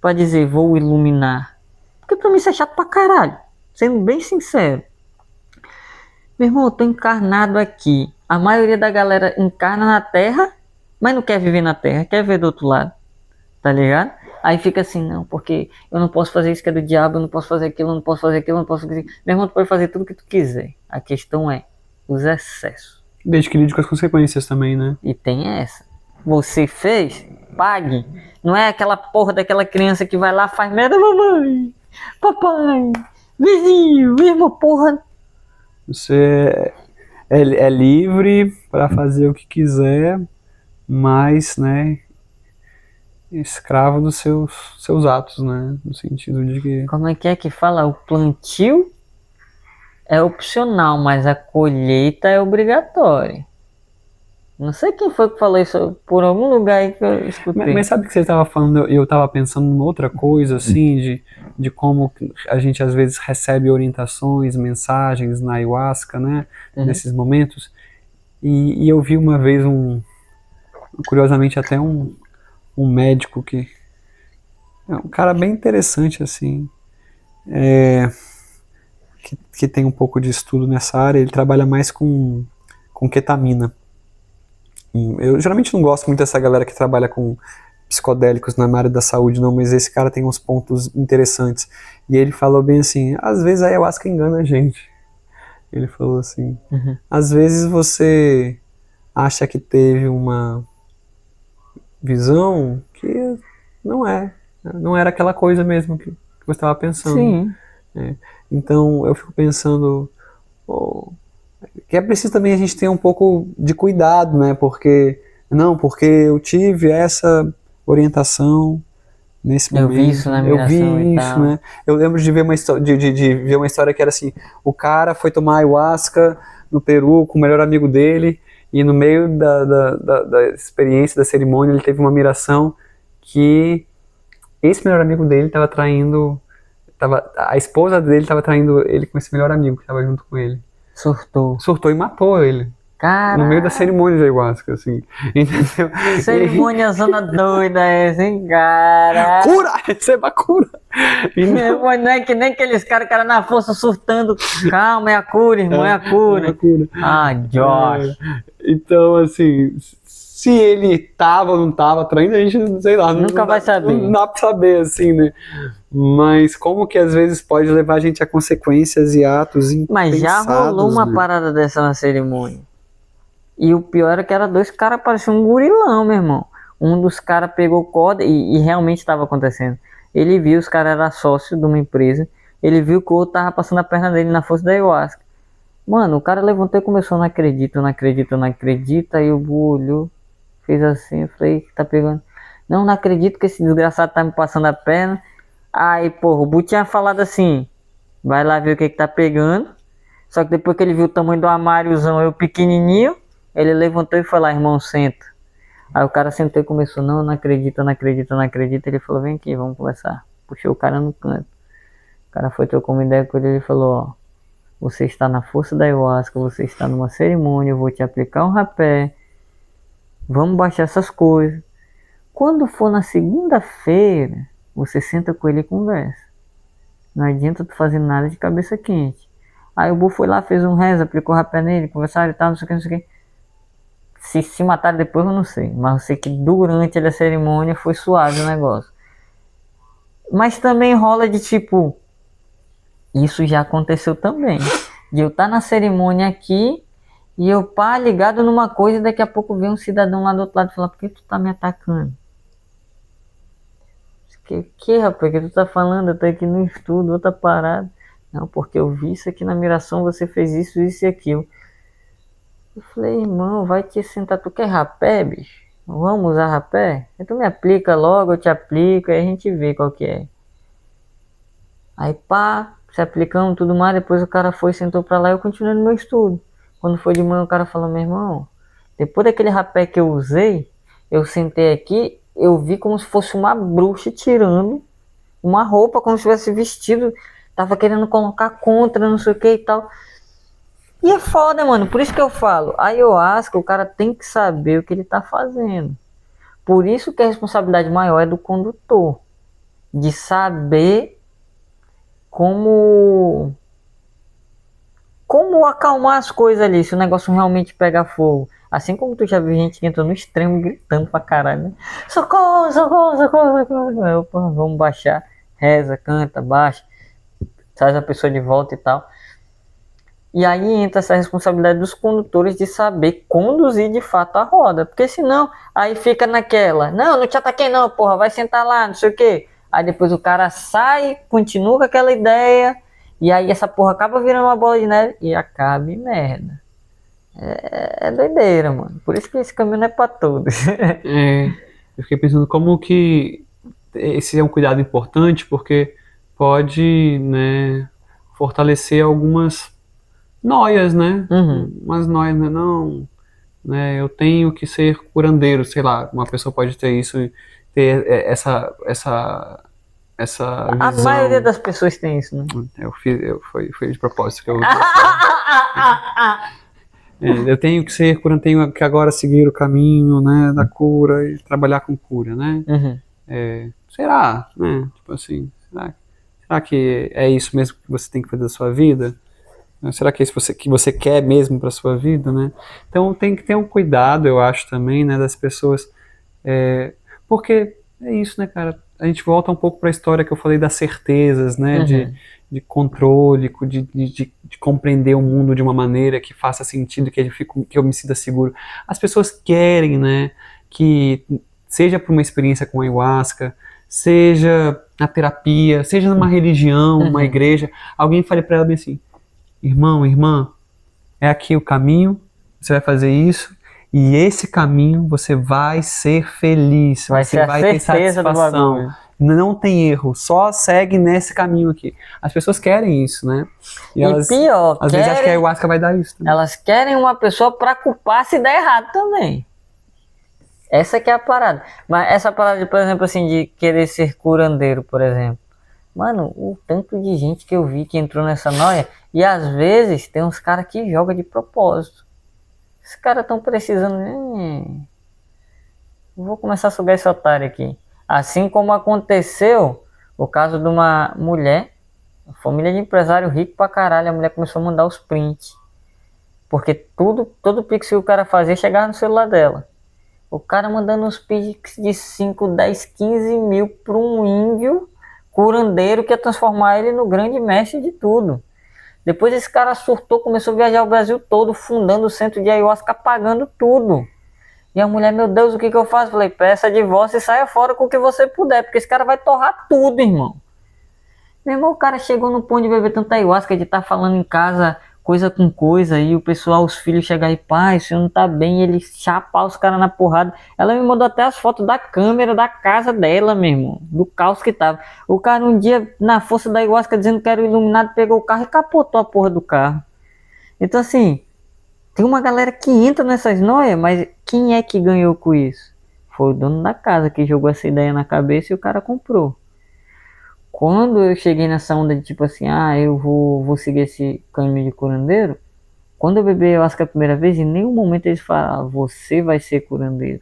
pra dizer, vou iluminar. Porque pra mim isso é chato pra caralho, sendo bem sincero. Meu irmão, eu tô encarnado aqui. A maioria da galera encarna na Terra, mas não quer viver na Terra, quer ver do outro lado, tá ligado? Aí fica assim, não, porque eu não posso fazer isso que é do diabo, eu não posso fazer aquilo, eu não posso fazer aquilo, eu não posso fazer aquilo. Meu irmão, tu pode fazer tudo que tu quiser. A questão é os excessos. Desde que lide com as consequências também, né? E tem essa. Você fez, pague. Não é aquela porra daquela criança que vai lá, faz merda, mamãe, papai, vizinho, mesmo porra. Você é livre para fazer o que quiser, mas, né, escravo dos seus atos, né? No sentido de que... Como é que fala? O plantio é opcional, mas a colheita é obrigatória. Não sei quem foi que falou isso por algum lugar aí que eu escutei. Mas sabe o que você estava falando? Eu estava pensando numa outra coisa, assim, de como a gente às vezes recebe orientações, mensagens na ayahuasca, né? Nesses momentos. E eu vi uma vez curiosamente até um médico que é um cara bem interessante, assim, que tem um pouco de estudo nessa área. Ele trabalha mais com ketamina. Eu geralmente não gosto muito dessa galera que trabalha com psicodélicos na área da saúde, não, mas esse cara tem uns pontos interessantes. E ele falou bem assim, às vezes a ayahuasca engana a gente. Ele falou assim, às vezes você acha que teve uma visão que não era aquela coisa mesmo que você estava pensando. Sim. Então eu fico pensando que é preciso também a gente ter um pouco de cuidado, né? Porque eu tive essa orientação nesse momento. Eu vi isso na miração e tal. Né? Eu lembro de ver uma história que era assim, o cara foi tomar ayahuasca no Peru com o melhor amigo dele, e no meio da experiência, da cerimônia, ele teve uma miração que esse melhor amigo dele estava traindo, a esposa dele estava traindo ele com esse melhor amigo que estava junto com ele. Surtou e matou ele. Cara, no meio da cerimônia de ayahuasca, assim. Entendeu? Cerimônia zona doida essa, hein, cara? Cura! Receba a cura! Não é que nem aqueles caras na força surtando. Calma, é a cura, irmão, é a cura. É a cura. Josh. Então, assim, se ele tava ou não tava traindo, a gente, sei lá, nunca vai saber. Não dá pra saber, assim, né? Mas como que às vezes pode levar a gente a consequências e atos impensados. Mas já rolou uma né? parada dessa na cerimônia. E o pior era que era dois caras, pareciam um gurilão, meu irmão. Um dos caras pegou corda, e realmente estava acontecendo. Ele viu, os caras eram sócios de uma empresa. Ele viu que o outro tava passando a perna dele na força da ayahuasca. Mano, o cara levantou e começou, não acredito. Aí o Bu olhou, fez assim, eu falei, que tá pegando? Não acredito que esse desgraçado tá me passando a perna. Aí, porra, o Bu tinha falado assim, vai lá ver o que tá pegando. Só que depois que ele viu o tamanho do armáriozão, eu pequenininho, ele levantou e falou, irmão, senta. Aí o cara sentou e começou, não acredito. Ele falou, vem aqui, vamos conversar. Puxou o cara no canto. O cara foi, trocou uma ideia com ele, falou, você está na força da ayahuasca, você está numa cerimônia, eu vou te aplicar um rapé. Vamos baixar essas coisas. Quando for na segunda-feira, você senta com ele e conversa. Não adianta tu fazer nada de cabeça quente. Aí o Bu foi lá, fez um rezo, aplicou rapé nele, conversaram e tal, não sei o que. Se mataram depois eu não sei, mas eu sei que durante a cerimônia foi suave o negócio. Mas também rola de tipo, isso já aconteceu também, de eu estar na cerimônia aqui e eu ligado numa coisa, e daqui a pouco vem um cidadão lá do outro lado e fala, por que tu tá me atacando? Que rapaz, que tu tá falando? Eu tô aqui no estudo, outra parada. Não, porque eu vi isso aqui na miração, você fez isso e aquilo. Eu falei, irmão, vai te sentar, tu quer rapé, bicho? Vamos usar rapé? Então me aplica logo, eu te aplico, aí a gente vê qual que é. Aí se aplicamos tudo mais, depois o cara foi, sentou pra lá e eu continuei no meu estudo. Quando foi de manhã o cara falou, meu irmão, depois daquele rapé que eu usei, eu sentei aqui, eu vi como se fosse uma bruxa tirando uma roupa, como se tivesse vestido, tava querendo colocar contra, não sei o que e tal. E é foda, mano, por isso que eu falo, a ayahuasca, o cara tem que saber o que ele tá fazendo. Por isso que a responsabilidade maior é do condutor, de saber como acalmar as coisas ali, se o negócio realmente pegar fogo. Assim como tu já viu gente que entra no extremo gritando pra caralho, né? Socorro, socorro, socorro, socorro. Aí, opa, vamos baixar, reza, canta, baixa, traz a pessoa de volta e tal. E aí entra essa responsabilidade dos condutores de saber conduzir de fato a roda. Porque senão, aí fica naquela, não te ataquei não, porra, vai sentar lá, não sei o que. Aí depois o cara sai, continua com aquela ideia, e aí essa porra acaba virando uma bola de neve e acaba em merda. É doideira, mano. Por isso que esse caminho não é pra todos. Eu fiquei pensando como que esse é um cuidado importante, porque pode, né, fortalecer algumas noias, né? Umas noias, né? Não, né? Eu tenho que ser curandeiro, sei lá. Uma pessoa pode ter isso, ter essa A visão. maioria das pessoas tem isso, né? Foi de propósito que eu eu tenho que ser curante, tenho que agora seguir o caminho, né, da cura e trabalhar com cura, né? Será, né? Tipo assim, será que é isso mesmo que você tem que fazer da sua vida? Será que é isso que você quer mesmo para sua vida, né? Então tem que ter um cuidado, eu acho também, né, das pessoas, porque é isso, né, cara? A gente volta um pouco para a história que eu falei das certezas, né, de controle, de compreender o mundo de uma maneira que faça sentido, que eu me sinta seguro. As pessoas querem, né, que seja por uma experiência com ayahuasca, seja na terapia, seja numa religião, uma igreja, alguém fale para ela bem assim: irmão, irmã, é aqui o caminho, você vai fazer isso, e esse caminho você vai ser feliz, você vai ter satisfação. Não tem erro, só segue nesse caminho aqui. As pessoas querem isso, né? E elas, pior, às vezes acham que a ayahuasca vai dar isso também. Elas querem uma pessoa pra culpar se der errado também. Essa que é a parada. Mas essa parada, por exemplo, assim, de querer ser curandeiro, por exemplo. Mano, o tanto de gente que eu vi que entrou nessa noia, e às vezes tem uns caras que jogam de propósito. Esses caras estão precisando. Vou começar a sugar esse otário aqui. Assim como aconteceu o caso de uma mulher, família de empresário rico pra caralho, a mulher começou a mandar os prints. Porque todo pix que o cara fazia chegava no celular dela. O cara mandando uns pix de 5, 10, 15 mil pra um índio curandeiro que ia transformar ele no grande mestre de tudo. Depois esse cara surtou, começou a viajar o Brasil todo, fundando o centro de ayahuasca, pagando tudo. E a mulher, meu Deus, o que eu faço? Falei, peça divórcio e saia fora com o que você puder, porque esse cara vai torrar tudo, irmão. Meu irmão, o cara chegou no ponto de beber tanta ayahuasca, de estar falando em casa coisa com coisa, e o pessoal, os filhos chegam aí, pai, o senhor não tá bem, e ele chapar os caras na porrada. Ela me mandou até as fotos da câmera da casa dela, meu irmão, do caos que tava. O cara um dia, na força da ayahuasca, dizendo que era o iluminado, pegou o carro e capotou a porra do carro. Então assim, tem uma galera que entra nessas noias, mas quem é que ganhou com isso? Foi o dono da casa que jogou essa ideia na cabeça e o cara comprou. Quando eu cheguei nessa onda de tipo assim, eu vou seguir esse caminho de curandeiro, quando eu bebi ayahuasca a primeira vez, em nenhum momento eles falaram, você vai ser curandeiro.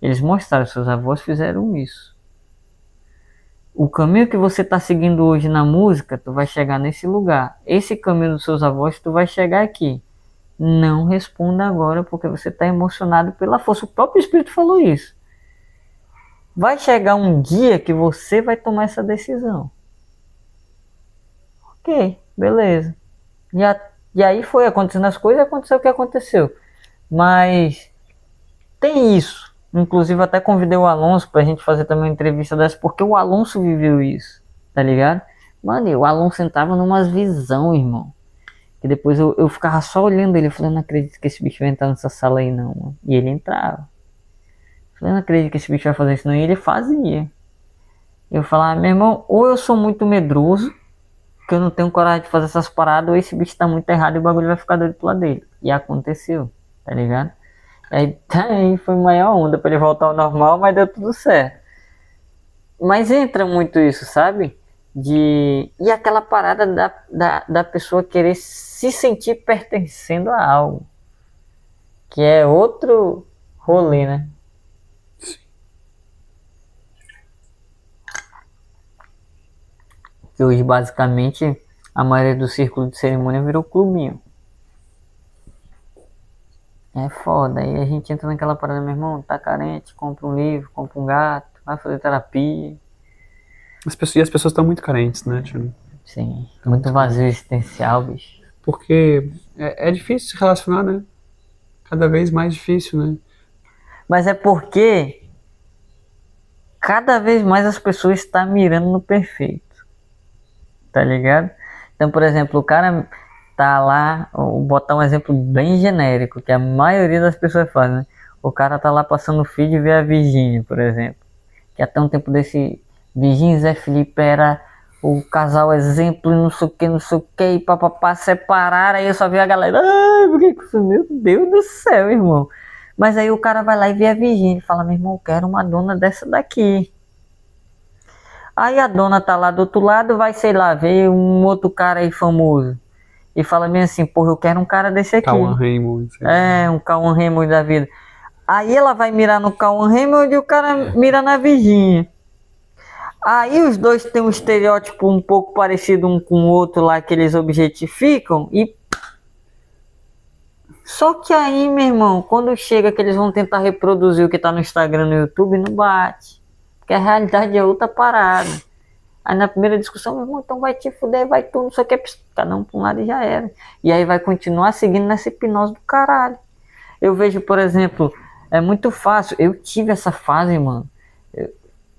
Eles mostraram, seus avós fizeram isso. O caminho que você está seguindo hoje na música, tu vai chegar nesse lugar. Esse caminho dos seus avós, tu vai chegar aqui. Não responda agora, porque você está emocionado pela força. O próprio Espírito falou isso. Vai chegar um dia que você vai tomar essa decisão. Ok, beleza. E aí foi acontecendo as coisas, aconteceu o que aconteceu. Mas tem isso. Inclusive até convidei o Alonso pra gente fazer também uma entrevista dessa, porque o Alonso viveu isso, tá ligado? Mano, o Alonso entrava numas visão, irmão. Que depois eu ficava só olhando ele, falando, não acredito que esse bicho vai entrar nessa sala aí não, mano. E ele entrava. Eu não acredito que esse bicho vai fazer isso não, e ele fazia. Eu falava, meu irmão, ou eu sou muito medroso, que eu não tenho coragem de fazer essas paradas, ou esse bicho tá muito errado e o bagulho vai ficar doido pro lado dele. E aconteceu, tá ligado? Aí foi maior onda pra ele voltar ao normal, mas deu tudo certo. Mas entra muito isso, sabe? E aquela parada da pessoa querer se sentir pertencendo a algo. Que é outro rolê, né? Que hoje basicamente a maioria do círculo de cerimônia virou clubinho. É foda, aí a gente entra naquela parada, meu irmão, tá carente, compra um livro, compra um gato, vai fazer terapia. E as pessoas estão muito carentes, né, tio? Sim, muito vazio existencial, bicho. Porque é difícil se relacionar, né? Cada vez mais difícil, né? Mas é porque cada vez mais as pessoas estão mirando no perfeito, tá ligado? Então, por exemplo, o cara tá lá, vou botar um exemplo bem genérico, que a maioria das pessoas faz, né? O cara tá lá passando o feed e vê a Virgínia, por exemplo. Que até um tempo desse, Virgínia e Zé Felipe era o casal exemplo, não sei o que, e papapá, separaram, aí eu só vi a galera, ai, por que isso? Meu Deus do céu, irmão. Mas aí o cara vai lá e vê a Virgínia e fala, meu irmão, eu quero uma dona dessa daqui. Aí a dona tá lá do outro lado, vai, sei lá, ver um outro cara aí famoso. E fala bem assim, porra, eu quero um cara desse aqui. Cauã Raymond. É, um Cauã Raymond da vida. Aí ela vai mirar no Cauã Raymond e o cara mira na Virgínia. Aí os dois têm um estereótipo um pouco parecido um com o outro lá, que eles objetificam e... Só que aí, meu irmão, quando chega que eles vão tentar reproduzir o que tá no Instagram, no YouTube, não bate. Porque a realidade é outra parada. Aí na primeira discussão, meu irmão, então vai te fuder, vai tu, não sei o que, cada um pra um lado e já era. E aí vai continuar seguindo nessa hipnose do caralho. Eu vejo, por exemplo, é muito fácil, eu tive essa fase, mano,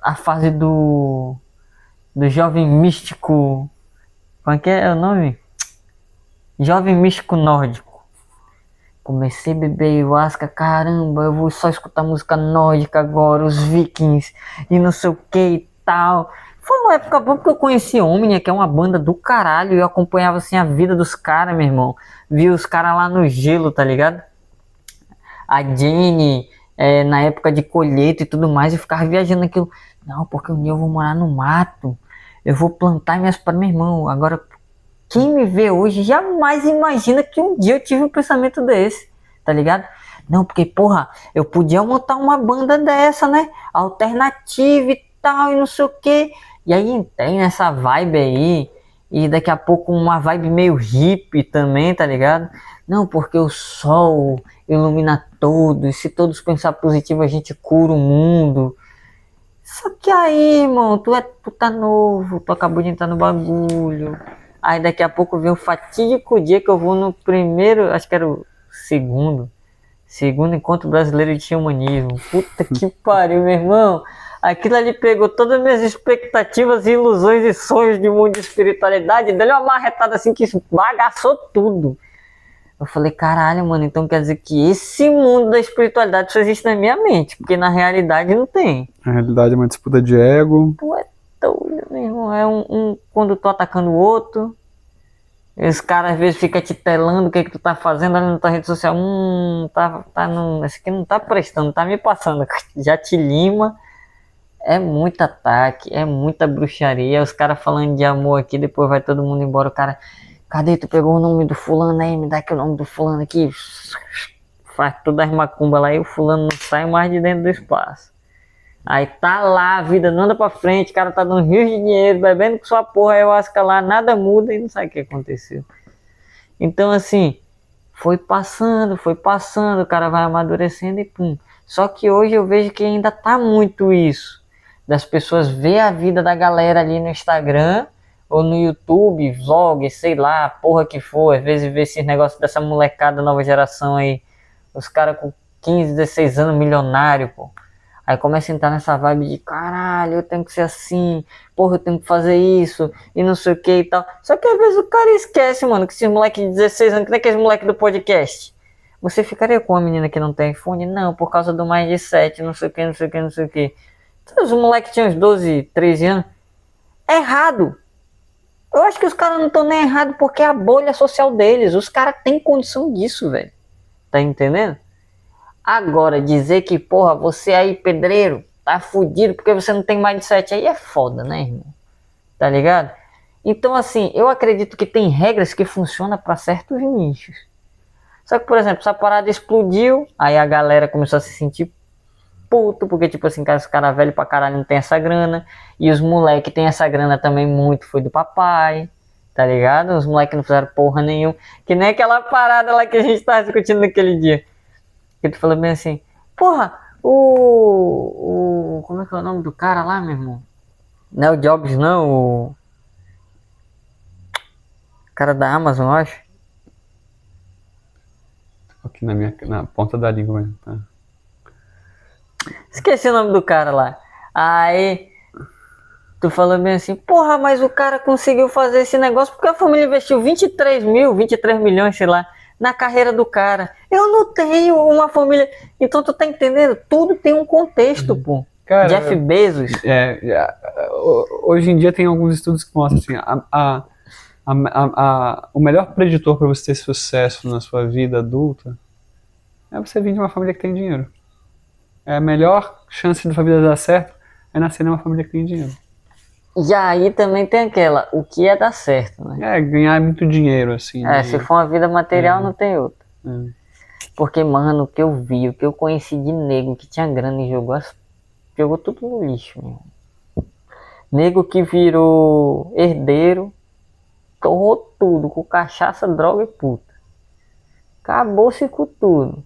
a fase do jovem místico, como é que é o nome? Jovem místico nórdico. Comecei a beber ayahuasca, caramba, eu vou só escutar música nórdica agora, os vikings e não sei o que e tal. Foi uma época boa porque eu conheci Omnia, que é uma banda do caralho, e eu acompanhava assim a vida dos caras, meu irmão. Vi os caras lá no gelo, tá ligado? A Jenny, na época de colheita e tudo mais, eu ficava viajando aquilo. Não, porque um dia eu vou morar no mato, eu vou plantar minhas para meu irmão. Agora, quem me vê hoje jamais imagina que um dia eu tive um pensamento desse, tá ligado? Não, porque, porra, eu podia montar uma banda dessa, né? Alternativa e tal, e não sei o que. E aí entrei nessa vibe aí, e daqui a pouco uma vibe meio hippie também, tá ligado? Não, porque o sol ilumina todos, se todos pensar positivo a gente cura o mundo. Só que aí, irmão, tu tá novo, tu acabou de entrar no bagulho. Aí daqui a pouco vem o fatídico dia que eu vou no primeiro, acho que era o segundo encontro brasileiro de xamanismo. Puta que pariu, meu irmão. Aquilo ali pegou todas as minhas expectativas, ilusões e sonhos de mundo de espiritualidade, deu uma marretada assim que bagaçou tudo. Eu falei, caralho, mano, então quer dizer que esse mundo da espiritualidade só existe na minha mente, porque na realidade não tem. A realidade é uma disputa de ego. Tu é doido, meu irmão. É um quando tu atacando o outro. Os caras às vezes ficam te telando o que tu tá fazendo ali na tua rede social. Esse aqui não tá prestando, tá me passando. Já te lima. É muito ataque, é muita bruxaria. Os caras falando de amor aqui, depois vai todo mundo embora. O cara, cadê? Tu pegou o nome do fulano aí? Me dá aqui o nome do fulano aqui. Faz todas as macumbas lá e o fulano não sai mais de dentro do espaço. Aí tá lá, a vida não anda pra frente, o cara tá dando rios de dinheiro, bebendo com sua porra ayahuasca lá, nada muda e não sabe o que aconteceu. Então assim, foi passando, o cara vai amadurecendo e pum. Só que hoje eu vejo que ainda tá muito isso, das pessoas ver a vida da galera ali no Instagram, ou no YouTube, vlog, sei lá, porra que for, às vezes ver esses negócios dessa molecada nova geração aí, os caras com 15, 16 anos, milionário, pô. Aí começa a entrar nessa vibe de caralho, eu tenho que ser assim, porra, eu tenho que fazer isso, e não sei o que e tal. Só que às vezes o cara esquece, mano, que esses moleques de 16 anos, que nem aqueles moleques do podcast. Você ficaria com uma menina que não tem iPhone? Não, por causa do mais de 7, não sei o que, não sei o que, não sei o que. Então, os moleques tinham uns 12, 13 anos. É errado. Eu acho que os caras não estão nem errados porque é a bolha social deles. Os caras têm condição disso, velho. Tá entendendo? Agora, dizer que, porra, você aí, pedreiro, tá fudido porque você não tem mindset, aí é foda, né, irmão? Tá ligado? Então, assim, eu acredito que tem regras que funcionam para certos nichos. Só que, por exemplo, essa parada explodiu, aí a galera começou a se sentir puto, porque, tipo assim, os caras velhos pra caralho não tem essa grana, e os moleques tem essa grana também muito, foi do papai, tá ligado? Os moleques não fizeram porra nenhuma, que nem aquela parada lá que a gente tava discutindo naquele dia. Que tu falou bem assim, porra, como é que é o nome do cara lá, meu irmão? Não é o Jobs, não, o cara da Amazon, eu acho. Aqui na ponta da língua, tá? Esqueci o nome do cara lá. Aí, tu falou bem assim, porra, mas o cara conseguiu fazer esse negócio porque a família investiu 23 milhões, sei lá, na carreira do cara. Eu não tenho uma família. Então tu tá entendendo? Tudo tem um contexto, pô. Cara, Jeff Bezos. Hoje em dia tem alguns estudos que mostram assim, o melhor preditor para você ter sucesso na sua vida adulta é você vir de uma família que tem dinheiro. É a melhor chance da sua vida dar certo é nascer numa família que tem dinheiro. E aí também tem aquela, o que é dar certo, né? Ganhar muito dinheiro, assim. Se for uma vida material, não tem outra. É. Porque, mano, o que eu vi, o que eu conheci de nego que tinha grana e jogou tudo no lixo, meu. Nego que virou herdeiro, torrou tudo, com cachaça, droga e puta. Acabou-se com tudo.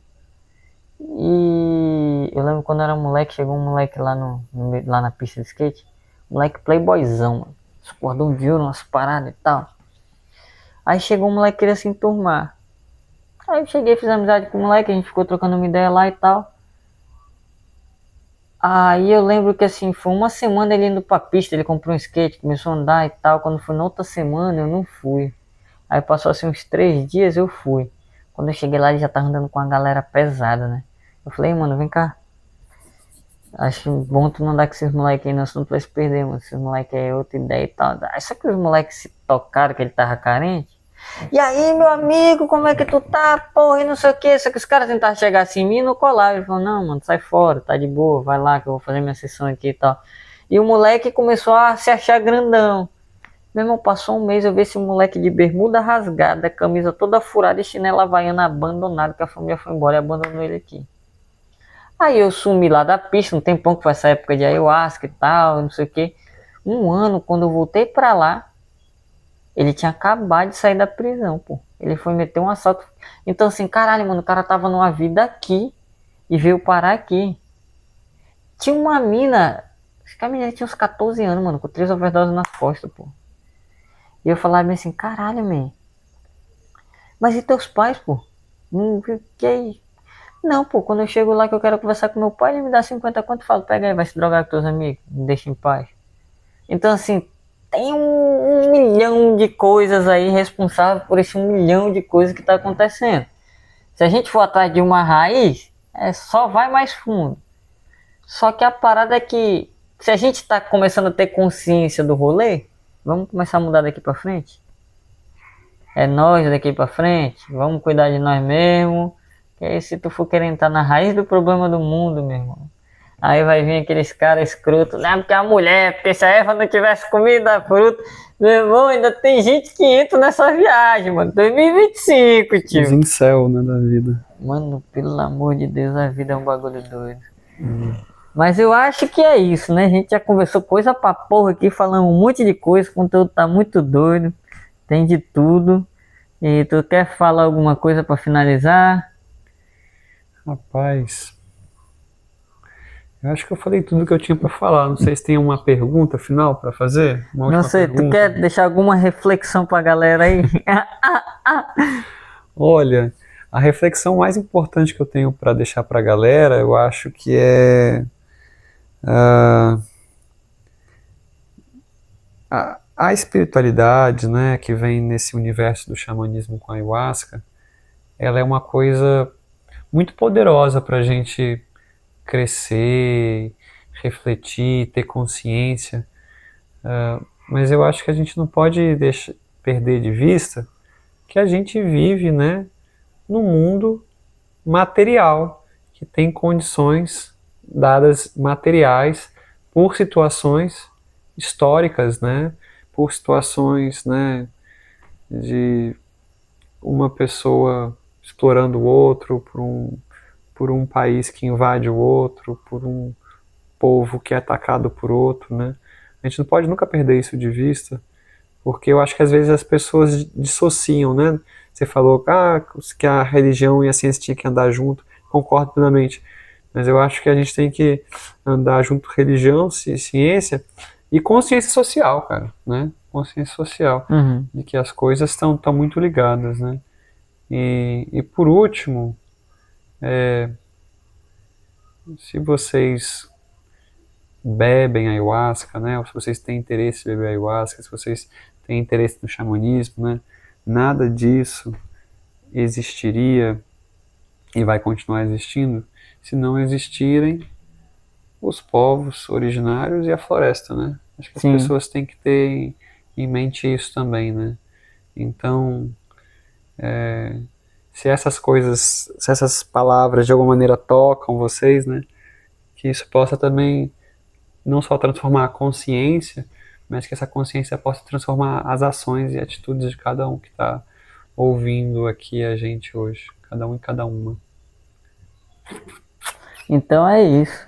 E eu lembro quando eu era moleque, chegou um moleque lá na pista de skate, moleque playboyzão, mano. Os cordão de ouro, umas paradas e tal. Aí chegou um moleque que queria se enturmar. Aí eu cheguei, fiz amizade com o moleque, a gente ficou trocando uma ideia lá e tal. Aí eu lembro que assim, foi uma semana ele indo pra pista, ele comprou um skate, começou a andar e tal. Quando foi na outra semana eu não fui. Aí passou assim uns 3 dias eu fui. Quando eu cheguei lá ele já tava andando com uma galera pesada, né? Eu falei, mano, vem cá. Acho bom tu não andar com esses moleques aí, não, senão tu vai se perder, mano. Esses moleques é outra ideia e tal. Aí só que os moleques se tocaram que ele tava carente. E aí, meu amigo, como é que tu tá, porra, e não sei o que. Só que os caras tentaram chegar assim em mim e não colaram. Ele falou, não, mano, sai fora, tá de boa, vai lá que eu vou fazer minha sessão aqui e tal. E o moleque começou a se achar grandão. Meu irmão, passou um mês, eu vi esse moleque de bermuda rasgada, camisa toda furada e chinela havaiana abandonado, que a família foi embora e abandonou ele aqui. Aí eu sumi lá da pista, um tempão que foi essa época de ayahuasca e tal, não sei o que. Um ano, quando eu voltei pra lá, ele tinha acabado de sair da prisão, pô. Ele foi meter um assalto. Então assim, caralho, mano, o cara tava numa vida aqui e veio parar aqui. Tinha uma mina, acho que a menina tinha uns 14 anos, mano, com 3 overdoses nas costas, pô. E eu falava assim, caralho, man. Mas e teus pais, pô? Que é isso? Não, pô, quando eu chego lá que eu quero conversar com meu pai, ele me dá 50 conto e fala, pega aí, vai se drogar com teus amigos, me deixa em paz. Então assim, tem um milhão de coisas aí responsáveis por esse 1 milhão de coisas que tá acontecendo. Se a gente for atrás de uma raiz, só vai mais fundo. Só que a parada é que, se a gente tá começando a ter consciência do rolê, vamos começar a mudar daqui pra frente. É nós daqui pra frente, vamos cuidar de nós mesmos. Que aí se tu for querer entrar na raiz do problema do mundo, meu irmão, aí vai vir aqueles caras escrotos, né? Porque a mulher, porque se a Eva não tivesse comido a fruta, meu irmão, ainda tem gente que entra nessa viagem, mano. 2025, tio. Os incel, né, da vida. Mano, pelo amor de Deus, a vida é um bagulho doido. Mas eu acho que é isso, né? A gente já conversou coisa pra porra aqui, falando um monte de coisa, o conteúdo tá muito doido, tem de tudo. E tu quer falar alguma coisa pra finalizar? Rapaz, eu acho que eu falei tudo que eu tinha para falar. Não sei se tem uma pergunta final para fazer. Não sei, tu quer deixar alguma reflexão pra galera aí? Olha, a reflexão mais importante que eu tenho para deixar para a galera, eu acho que é a espiritualidade, né, que vem nesse universo do xamanismo com a ayahuasca. Ela é uma coisa muito poderosa para a gente crescer, refletir, ter consciência, mas eu acho que a gente não pode perder de vista que a gente vive, né, num mundo material, que que tem condições dadas materiais por situações históricas, né? Por situações, né, de uma pessoa explorando o outro, por um país que invade o outro, por um povo que é atacado por outro, né? A gente não pode nunca perder isso de vista, porque eu acho que às vezes as pessoas dissociam, né? Você falou que a religião e a ciência tinham que andar junto, concordo plenamente, mas eu acho que a gente tem que andar junto religião, ciência e consciência social, cara, né? Consciência social, de que as coisas estão muito ligadas, né? E por último, se vocês bebem ayahuasca, né? Ou se vocês têm interesse em beber ayahuasca, se vocês têm interesse no xamanismo, né? Nada disso existiria e vai continuar existindo se não existirem os povos originários e a floresta, né? Acho que as pessoas têm que ter em mente isso também, né? Então, se essas coisas, se essas palavras de alguma maneira tocam vocês, né? Que isso possa também não só transformar a consciência, mas que essa consciência possa transformar as ações e atitudes de cada um que está ouvindo aqui a gente hoje, cada um e cada uma. Então é isso.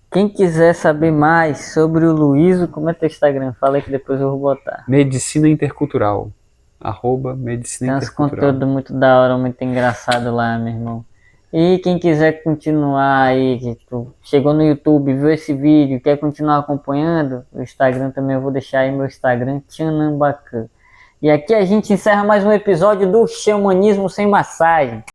Quem quiser saber mais sobre o Luísio, como é teu Instagram? Fala aí que depois eu vou botar. Medicina Intercultural. @Medicina Tem uns Intercultural. conteúdos muito da hora, muito engraçado lá, meu irmão. E quem quiser continuar aí, que tu chegou no YouTube, viu esse vídeo, quer continuar acompanhando, o Instagram também eu vou deixar aí meu Instagram, Tchanambacan. E aqui a gente encerra mais um episódio do Xamanismo Sem Massagem.